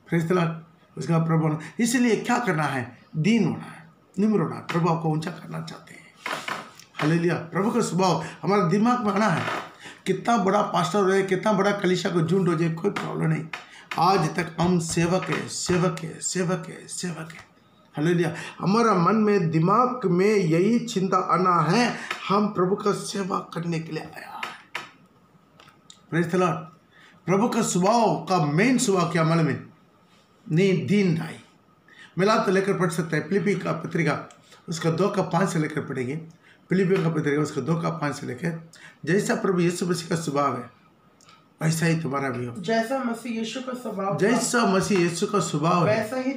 Praise the Lord. उसका प्रभु, इसलिए क्या करना है, दीन होना है, निम्र होना है। प्रभु आपको ऊंचा करना चाहते हैं। हालेलुया। प्रभु का स्वभाव हमारा दिमाग में आना है। कितना बड़ा पास्टर हो जाए, कितना बड़ा कलीसिया को झुंड हो जाए, कोई प्रॉब्लम नहीं। आज तक हम सेवक है। हालेलुया। हमारा मन में, दिमाग में यही चिंता आना है, हम प्रभु का सेवा करने के लिए आया है। Praise the Lord. प्रभु का स्वभाव का मेन स्वभाव क्या मालूम है? नहीं, दीनदाई। मिला तो लेकर पढ़ सकते हैं। फिलिप्पी का पत्रिका उसका 2:5 से लेकर पढ़ेंगे। फिलिप्पियों का पत्रिका उसका 2:5 से लेकर, जैसा प्रभु यीशु मसीह का स्वभाव है वैसा ही तुम्हारा भी हो। जैसा मसीह यीशु का स्वभाव है वैसा ही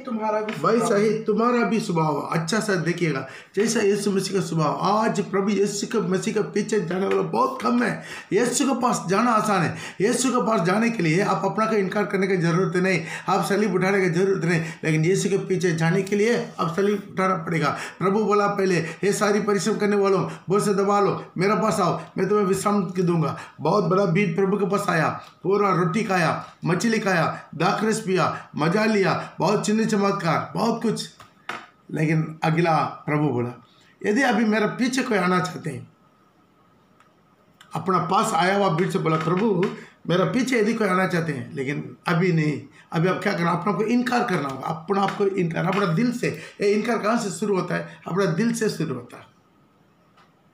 तुम्हारा भी स्वभाव है। अच्छा सा देखिएगा, जैसा यीशु मसीह का स्वभाव। आज प्रभु यीशु मसीह के पीछे जाने वाला बहुत कम है। यीशु के पास जाना आसान है। यीशु के पास जाने के लिए आप अपना का इनकार करने की जरूरत नहीं, आप सलीब उठाने की जरूरत नहीं, लेकिन यीशु के पीछे जाने के लिए आप सलीब उठाना पड़ेगा। प्रभु बोला पहले, ये सारी परिश्रम करने वालों बोझ से दबा लो, मेरे पास आओ, मैं तुम्हें विश्राम दूंगा। बहुत बड़ा भीड़ प्रभु के पास आया, पूरा रोटी खाया, मछली खाया, दाखरस पिया, मजा लिया, बहुत चिन्ह चमत्कार, बहुत कुछ। लेकिन अगला प्रभु बोला, यदि अभी मेरा पीछे कोई आना चाहते हैं, अपना पास आया हुआ भीड़ से बोला, प्रभु मेरा पीछे यदि कोई आना चाहते हैं, लेकिन अभी नहीं। अभी आप क्या करना, अपना को इनकार करना होगा। अपना आपको इनकार, अपना दिल से। ये इनकार कहाँ से शुरू होता है? अपना दिल से शुरू होता है।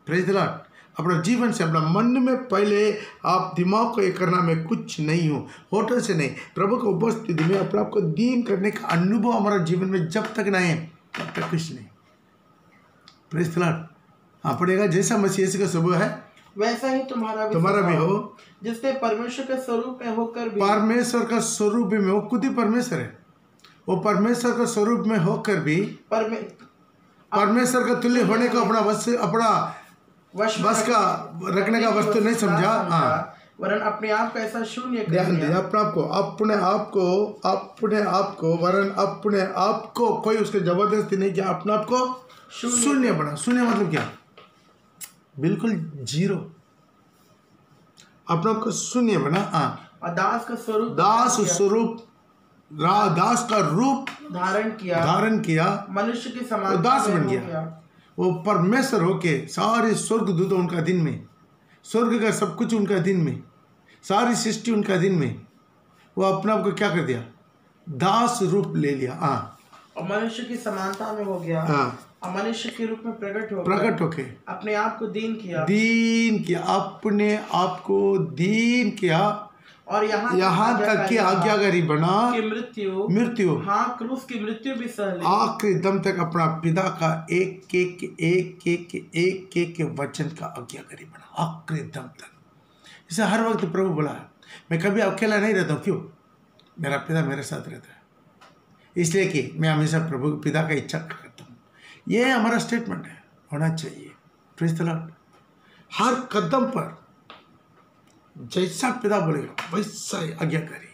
Praise the Lord. अपना जीवन से, अपना मन में पहले आप दिमाग को ये करना, मैं कुछ नहीं हूँ, होटल से नहीं, प्रभु को उपस्थिति में अपने आप को दीन करने का अनुभव हमारा जीवन में जब तक नहीं है तब तक कुछ नहीं। Praise the Lord. हाँ, पड़ेगा। जैसा मसीह यीशु का स्वभाव है वैसा ही तुम्हारा भी हो, जिसने परमेश्वर के स्वरूप में होकर भी, परमेश्वर का स्वरूप में वो खुद ही परमेश्वर है। वो परमेश्वर का स्वरूप में होकर भी परमेश्वर का तुल्य होने को अपना बस का रखने का वस्तु नहीं समझा। हाँ, वरन अपने आप को ऐसा शून्य कर ध्यान दिया। दीजिए, अपने आप को वरन अपने आप को, कोई उसके जबरदस्ती नहीं किया, अपने आप को शून्य बना। शून्य मतलब क्या? बिल्कुल जीरो। अपने आप को शून्य बना। और दास का स्वरूप दास का रूप धारण किया, मनुष्य के समान दास बन गया। वो परमेश्वर होके सारे स्वर्ग दूत उनका दिन में, स्वर्ग का सब कुछ उनका दिन में, सारी सृष्टि उनका दिन में, वो अपने आप को क्या कर दिया? दास रूप ले लिया। और मनुष्य की समानता में हो गया। और मनुष्य के रूप में प्रकट होके अपने आप को दीन किया, अपने आप को दीन किया, और यहाँ तक कि आज्ञाकारी बना कि मृत्यु क्रूस की मृत्यु भी सह ली। आखिरी दम तक अपना पिता का एक एक वचन का आज्ञाकारी बना, आखिरी दम तक। इसे हर वक्त प्रभु बोला है, मैं कभी अकेला नहीं रहता हूँ। क्यों? मेरा पिता मेरे साथ रहता है, इसलिए कि मैं हमेशा प्रभु पिता का इच्छा करता हूँ। ये हमारा स्टेटमेंट है, होना चाहिए। Praise the lord. हर कदम पर जैसा पिता बोलेगा वैसा ही आज्ञाकारी।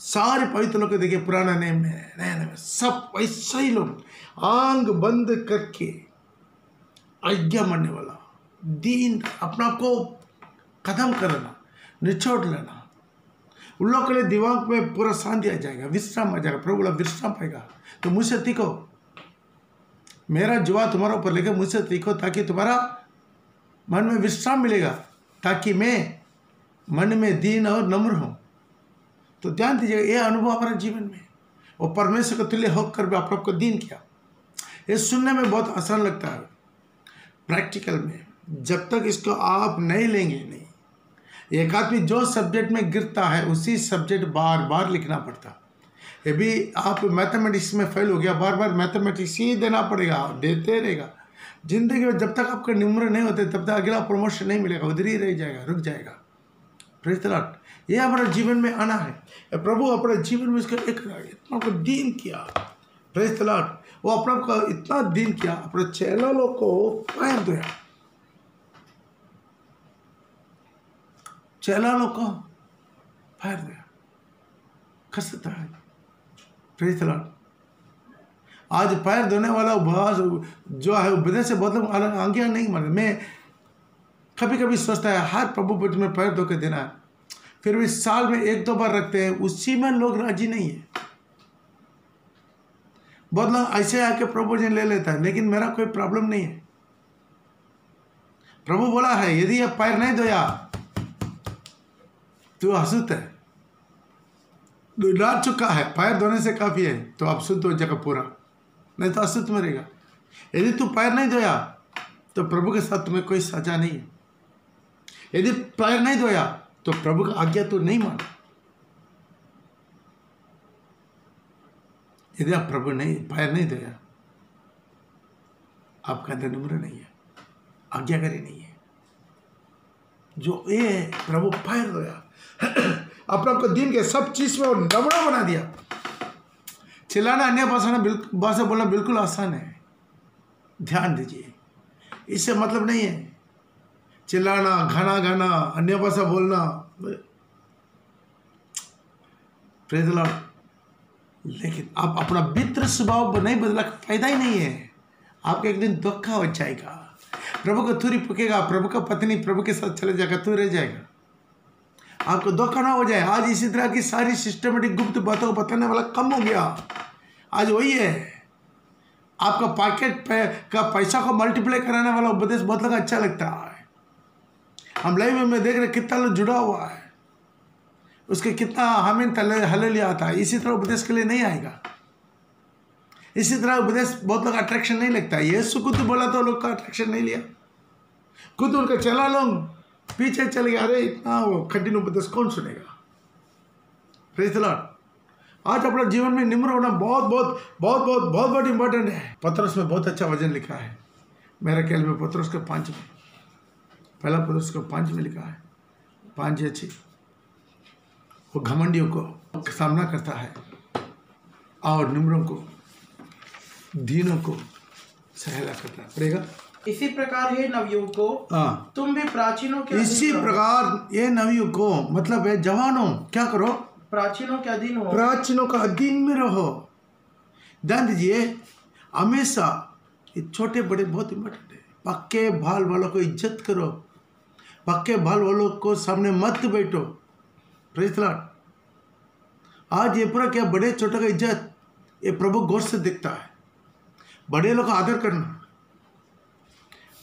सारे पवित्र लोग को देखिए, पुराना नेम में नया नेम में, सब वैसा ही लोग आंग बंद करके आज्ञा मानने वाला, दीन, अपना को कदम करना, निचोड़ लेना। उन लोगों के लिए दिमाग में पूरा शांति दिया जाएगा, विश्राम आ जाएगा। प्रभु बोला विश्राम पाएगा। तो मुझसे सीखो, मेरा जुआ तुम्हारा ऊपर लेकर मुझसे सीखो, ताकि तुम्हारा मन में विश्राम मिलेगा, ताकि मैं मन में दीन और नम्र हूँ। तो ध्यान दीजिएगा, ये अनुभव हमारे जीवन में, और परमेश्वर का तुल्य होकर भी आप को दीन किया। ये सुनने में बहुत आसान लगता है, प्रैक्टिकल में जब तक इसको आप नहीं लेंगे नहीं। एक आदमी जो सब्जेक्ट में गिरता है उसी सब्जेक्ट बार बार लिखना पड़ता। ये भी आप मैथमेटिक्स में फेल हो गया, बार बार मैथमेटिक्स ही देना पड़ेगा, देते रहेगा। जिंदगी में जब तक आपका निम्र नहीं होते तब तक अगला प्रमोशन नहीं मिलेगा, उधर ही रह जाएगा, रुक जाएगा। Praise the Lord. ये हमारे जीवन में आना है। प्रभु अपने जीवन में इसका इतना को दीन किया। Praise the Lord. वो अपना को इतना दीन किया, अपने चेला लोग को पैर धोया, चेला लोग को पैर धोया। कर सकता है। Praise the Lord. आज पैर धोने वाला जो है विदेश से बहुत लोग आज्ञा नहीं माने। मैं कभी कभी सोचता है हर प्रभु पेट में पैर धो के देना है, फिर भी साल में 1-2 बार रखते हैं, उसी में लोग राजी नहीं है। बहुत लोग ऐसे आके प्रभु जी ले लेता है, लेकिन मेरा कोई प्रॉब्लम नहीं है। प्रभु बोला है, यदि ये पैर नहीं धोया तो अशुद्ध है, डर चुका है, पैर धोने से काफी है, तो आप शुद्ध हो जाएगा पूरा, नहीं तो अशुद्ध मरेगा। यदि तू पैर नहीं धोया तो प्रभु के साथ तुम्हें कोई सजा नहीं है। यदि पैर नहीं धोया तो प्रभु का आज्ञा तो नहीं माना। यदि आप प्रभु नहीं पैर नहीं धोया, आपका अंदर नम्र नहीं है, आज्ञाकारी नहीं है। जो ये प्रभु पैर धोया, अपने आपको दिन के सब चीज में नम्र बना दिया। चिल्लाना, अन्य भाषा बोलना बिल्कुल आसान है। ध्यान दीजिए, इससे मतलब नहीं है चिल्लाना, घना घना अन्य भाषा बोलना। Praise the Lord. लेकिन आप अपना मित्र स्वभाव नहीं बदला, फायदा ही नहीं है। आपको एक दिन धोखा हो जाएगा, प्रभु को थूरी पुकेगा, प्रभु का पत्नी प्रभु के साथ चले जाएगा, तू रह जाएगा। आपको धोखा ना हो जाए। आज इसी तरह की सारी सिस्टमेटिक गुप्त बातों को बताने वाला कम हो गया। आज वही है, आपका पॉकेट का पैसा को मल्टीप्लाई कराने वाला उपदेश बहुत लोग अच्छा लगता है। हम लाइव में देख रहे कितना लोग जुड़ा हुआ है, उसके कितना हमें हालेलुया आता है। इसी तरह उपदेश के लिए नहीं आएगा। इसी तरह उपदेश बहुत लोग अट्रैक्शन नहीं लगता है। यीशु खुद बोला तो लोग का अट्रैक्शन नहीं लिया, खुद उनका चला लोग पीछे चल गया। अरे इतना वो कठिन उपदेश कौन सुनेगा। Praise the Lord. आज अपना जीवन में निम्र होना बहुत बहुत बहुत बहुत बहुत बहुत इंपॉर्टेंट है। पतरस में बहुत अच्छा वचन लिखा है, मेरे ख्याल में पतरस के 5 में, पहला पतरस के 5 में लिखा है, 5:6। वो घमंडियों को सामना करता है और निम्रों को, दीनों को सहायता करता है। पढ़ेगा इसी प्रकार हे नवयुवकों, तुम भी प्राचीनों के इसी प्रकार ये नवयुवकों मतलब है जवानों, क्या करो? प्राचीनों के अधीन हो, प्राचीनों का अधीन में रहो। ध्यान दीजिए, हमेशा ये छोटे बड़े बहुत इंपॉर्टेंट है। पक्के बाल वालों को इज्जत करो, पक्के बाल वालों को सामने मत बैठो। Praise the Lord. आज ये पूरा क्या बड़े छोटे का इज्जत ये प्रभु गौर से देखता है। बड़े लोग का आदर करना,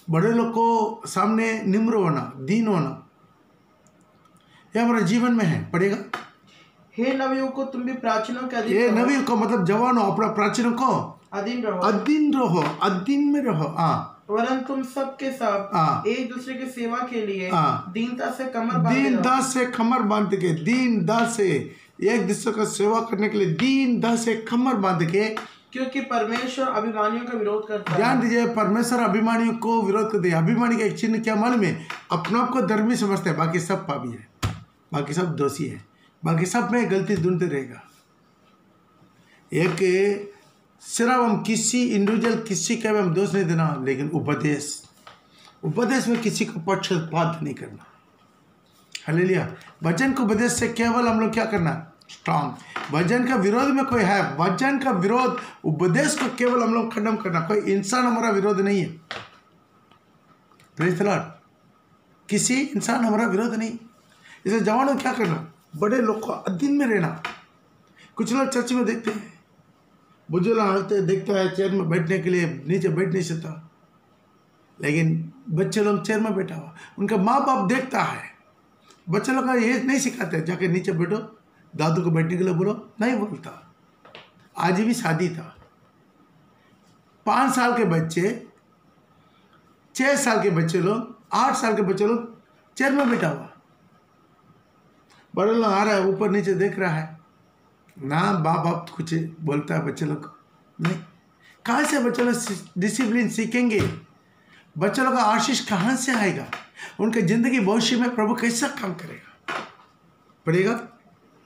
बड़े लोग को सामने निम्र होना, दीन होना, ये हमारे जीवन में है। पड़ेगा। हे नवयुवकों, तुम भी प्राचीनों के अधीन ये नवयुवकों मतलब जवानों, अपना प्राचीनों को अधीन रहो, अधीन रहो, अधीन में रहो। वरन तुम सब के सब एक दूसरे की सेवा के लिए दीनता से कमर बांध के, दीनता से एक दूसरे का सेवा करने के लिए दीनता से कमर बांध के, क्योंकि परमेश्वर अभिमानियों का विरोध करता है। ध्यान दीजिए, परमेश्वर अभिमानियों को विरोध करते हैं। अभिमानी का एक चिन्ह क्या मालूम है? अपने आप को धर्मी समझते हैं, बाकी सब पापी है, बाकी सब दोषी है, बाकी सब में गलती ढूंढते रहेगा। एक सिर्फ हम किसी इंडिविजुअल किसी का भी हम दोष नहीं देना, लेकिन उपदेश में किसी को पक्षपात नहीं करना। हालेलुया। वचन को उपदेश से केवल हम लोग क्या करना? स्ट्रांग। वचन का विरोध में कोई है, वचन का विरोध उपदेश को केवल हम लोग खत्म करना। कोई इंसान हमारा विरोध नहीं है। Praise the Lord. किसी इंसान हमारा विरोध नहीं। इसे जवानों क्या करना? बड़े लोग को अधीन में रहना। कुछ लोग चर्च में देखते हैं, बुजुर्ग आते देखता है चेयर में बैठने के लिए, नीचे बैठ नहीं सकता, लेकिन बच्चे लोग चेयर में बैठा हुआ, उनका माँ बाप देखता है। बच्चे लोग का ये नहीं सिखाते जाके नीचे बैठो, दादू को बैठने के लिए बोलो, नहीं बोलता। आज भी शादी था, 5 साल के बच्चे, 6 साल के बच्चे लोग, 8 साल के बच्चे लोग चेयर में बैठा हुआ, बड़े लोग आ रहा है, ऊपर नीचे देख रहा है ना। बाप बाप कुछ बोलता है बच्चे लोग को नहीं। कहाँ से बच्चे लोग डिसिप्लिन सीखेंगे? बच्चे लोग का आशीष कहाँ से आएगा? उनके जिंदगी भविष्य में प्रभु कैसा काम करेगा? पड़ेगा।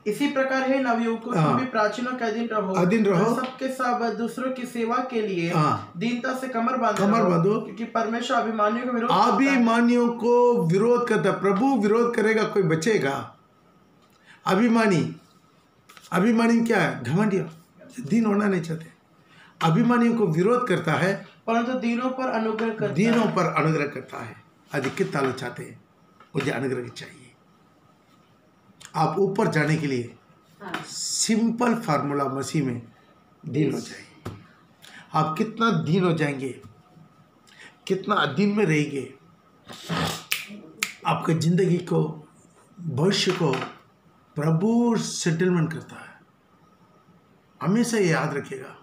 इसी प्रकार है नवयुवकों, तुम भी प्राचीनों के अधीन रहो, सबके सब दूसरों की सेवा के लिए दीनता से कमर बांधो, क्योंकि परमेश्वर अभिमानियों को विरोध करता। प्रभु विरोध करेगा, कोई बचेगा? अभिमानी क्या है? घमंडिया, दीन होना नहीं चाहते, अभिमानियों को विरोध करता है, परंतु दीनों पर अनुग्रह करता है। अधिकता लोग चाहते हैं मुझे अनुग्रह चाहिए। आप ऊपर जाने के लिए सिंपल फार्मूला मसीह में दीन हो जाइए। आप कितना दीन हो जाएंगे, कितना अधीन में रहेंगे, आपके जिंदगी को, भविष्य को प्रभु सेटलमेंट करता है। हमेशा ये याद रखिएगा।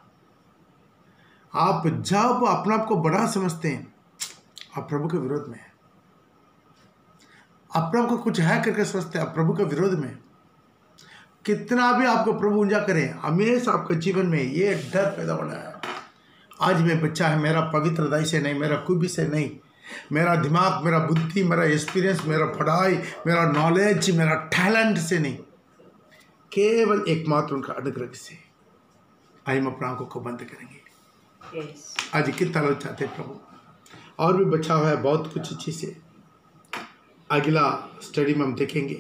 आप जब अपने आप को बड़ा समझते हैं, आप प्रभु के विरोध में हैं। अपने आप को कुछ है करके समझते हैं, आप प्रभु के विरोध में। कितना भी आपको प्रभु ऊंचा करें, हमेशा आपके जीवन में ये डर पैदा होना है, आज मैं बच्चा है, मेरा पवित्र हृदय से नहीं, मेरा खूबी से नहीं, मेरा दिमाग, मेरा बुद्धि, मेरा एक्सपीरियंस, मेरा पढ़ाई, मेरा नॉलेज, मेरा टैलेंट से नहीं, केवल एकमात्र उनका अनुग्रह से। आइए हम अपने आंखों को बंद करेंगे। आज कितना लोग चाहते हैं प्रभु, और भी बचा हुआ है बहुत कुछ अच्छी से। अगला स्टडी में हम देखेंगे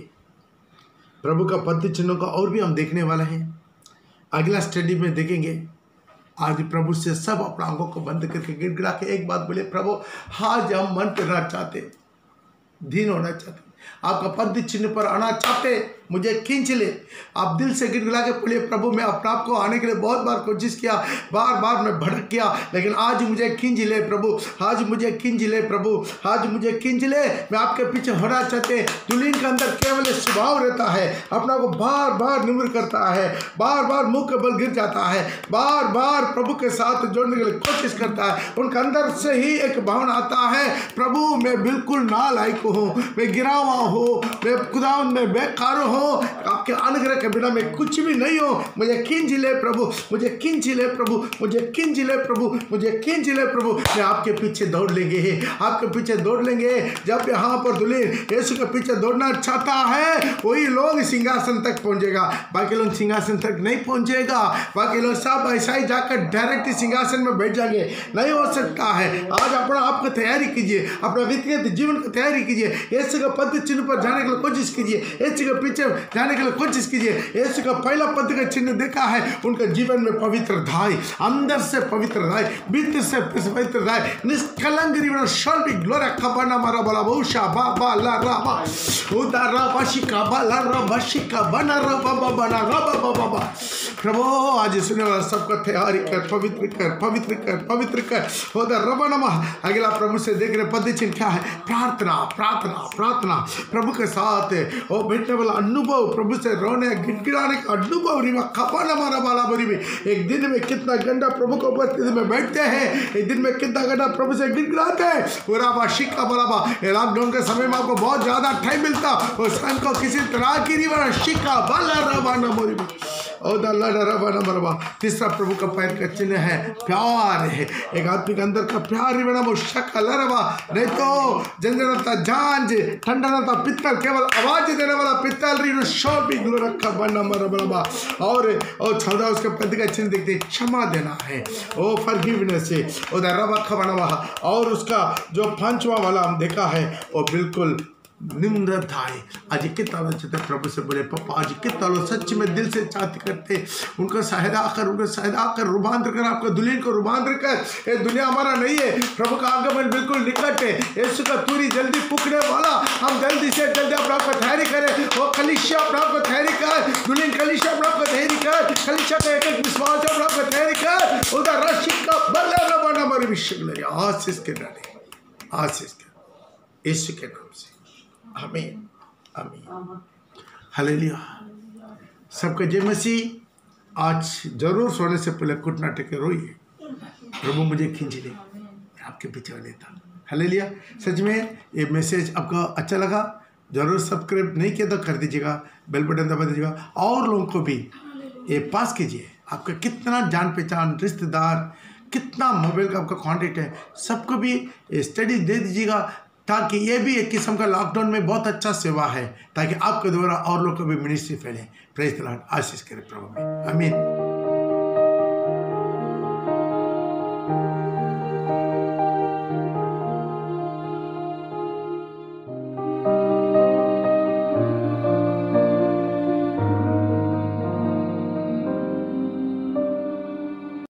प्रभु का पद चिन्हों का, और भी हम देखने वाला है। अगला स्टडी में देखेंगे। आज प्रभु से सब अपना आंखों को बंद करके गिड़गिड़ा के एक बात बोले, प्रभु आज हम मन करना चाहते, दीन होना चाहते, आपका पद चिन्ह पर आना चाहते, मुझे खींच ले। आप दिल से गिड़गिड़ा के बोले, प्रभु मैं अपने आप को आने के लिए बहुत बार कोशिश किया, बार बार मैं भटक गया, लेकिन आज मुझे खींच ले प्रभु, आज मुझे खींच ले प्रभु, आज मुझे खींच ले। मैं आपके पीछे होना चाहते। दुल्हन के अंदर केवल स्वभाव रहता है, अपना को बार बार निम्र करता है, बार बार मुंह के बल गिर जाता है, बार बार प्रभु के साथ जोड़ने के लिए कोशिश करता है। उनके अंदर से ही एक भावना आता है, प्रभु मैं बिल्कुल नालायक हूँ, मैं गिरा हुआ हूँ, मैं खुदावंद में बेकार हूँ, आपके अनुग्रह के बिना मैं कुछ भी नहीं हूँ। मुझे खींच ले प्रभु, मुझे खींच ले प्रभु, मुझे खींच ले प्रभु, मुझे खींच ले प्रभु। मैं आपके पीछे दौड़ लेंगे, आपके पीछे दौड़ लेंगे। जब यहाँ पर दुल्हन यीशु के पीछे दौड़ना चाहता है वही लोग सिंहासन तक पहुँचेगा, बाकी लोग सिंहासन तक नहीं पहुँचेगा। बाकी लोग सब ऐसा ही जाकर डायरेक्ट सिंहासन में बैठ जाएंगे, नहीं हो सकता है। आज अपना आपको तैयारी कीजिए, अपना व्यक्तिगत जीवन की तैयारी कीजिए। यीशु का पद चिन्ह पर जाने के लिए कोशिश कीजिए, यीशु के पीछे जाने के लिए कोशिश कीजिए। यीशु का पहला पद का चिन्ह देखा है, उनके जीवन में पवित्रता, अंदर से पवित्रता, भीतर से पवित्रता, निष्कलंक जीवन शॉल बी ग्लोरी कबना मारा बला बहुशा बाबा ला राबा उदा राबा शिका बाला राबा शिका बना राबा बना राबा बाबा। प्रभु आज सुनने वाला सबका तैयारी कर, पवित्र कर, पवित्र कर, पवित्र कर। होदा रबा नमः। अगला प्रभु से देख रहे पद चिन्ह क्या है? प्रार्थना, प्रार्थना, प्रार्थना। प्रभु के साथ वो बैठने वाला अनुभव, प्रभु से रोने गिड़गिड़ाने का अनुभव, रिवा खपाना मारा बाला बरी में। एक दिन में कितना घंटा प्रभु को उपस्थिति में बैठते हैं, एक दिन में कितना घंटा प्रभु से गिड़गिड़ाते हैं। पूरा बाशिक का बराबा लॉकडाउन के समय में आपको बहुत ज्यादा टाइम मिलता, उस टाइम को किसी तरह की रिवा शिका बाला रबा न मोरी में। तीसरा प्रभु का पैर का चिन्ह है प्यार है। एक आदमी के अंदर का प्यार ही बना वो शक्ल नहीं तो जनजनता झांझ ठंडा पित्तल, केवल आवाज देने वाला पित्तल शॉपिंग रखा बना मरबा। और 14 उसके पद का चिन्ह देखते क्षमा देना है, वो फॉरगिवनेस है, उधर रबा खबा। और उसका जो 5वां वाला हम देखा है वो बिल्कुल निम्रता है। आज कितना लोग चाहते प्रभु से बोले पापा, आज कितना लोग सच में दिल से चाहते करते उनको सहायता कर, उनको सहायता कर, रूपांतर कर, आपको दुल्हन को रूपांतर कर। ये दुनिया हमारा नहीं है, प्रभु का आगमन बिल्कुल निकट है। यीशु का तुरी जल्दी पुकने वाला, हम जल्दी से जल्दी अपना आपको तैयारी करें। वो कलीसिया अपना आपको तैयारी कर, दुल्हन कलीसिया अपना आपको तैयारी कर, कलीसिया का एक एक विश्वास अपना आपको तैयारी कर। उधर रशिक का बल्ला रबाना हमारे विश्व आशीष के डाले, आशीष के यीशु के नाम से आमीन, आमीन, हालेलुया। सबका जय मसीह। आज जरूर सोने से पहले घुटना टेके रोइए, प्रभु मुझे खींच ले, आपके पीछे लेता। हालेलुया। सच में ये मैसेज आपको अच्छा लगा, जरूर सब्सक्राइब नहीं किया तो कर दीजिएगा, बेल बटन दबा दीजिएगा, और लोगों को भी ये पास कीजिए। आपका कितना जान पहचान रिश्तेदार, कितना मोबाइल का आपका कॉन्टेक्ट है, सबको भी स्टडी दे दीजिएगा, ताकि ये भी एक किस्म का लॉकडाउन में बहुत अच्छा सेवा है, ताकि आपके द्वारा और लोग को भी मिनिस्ट्री फैले। Praise the Lord. आशीष करे प्रभु में, आमीन।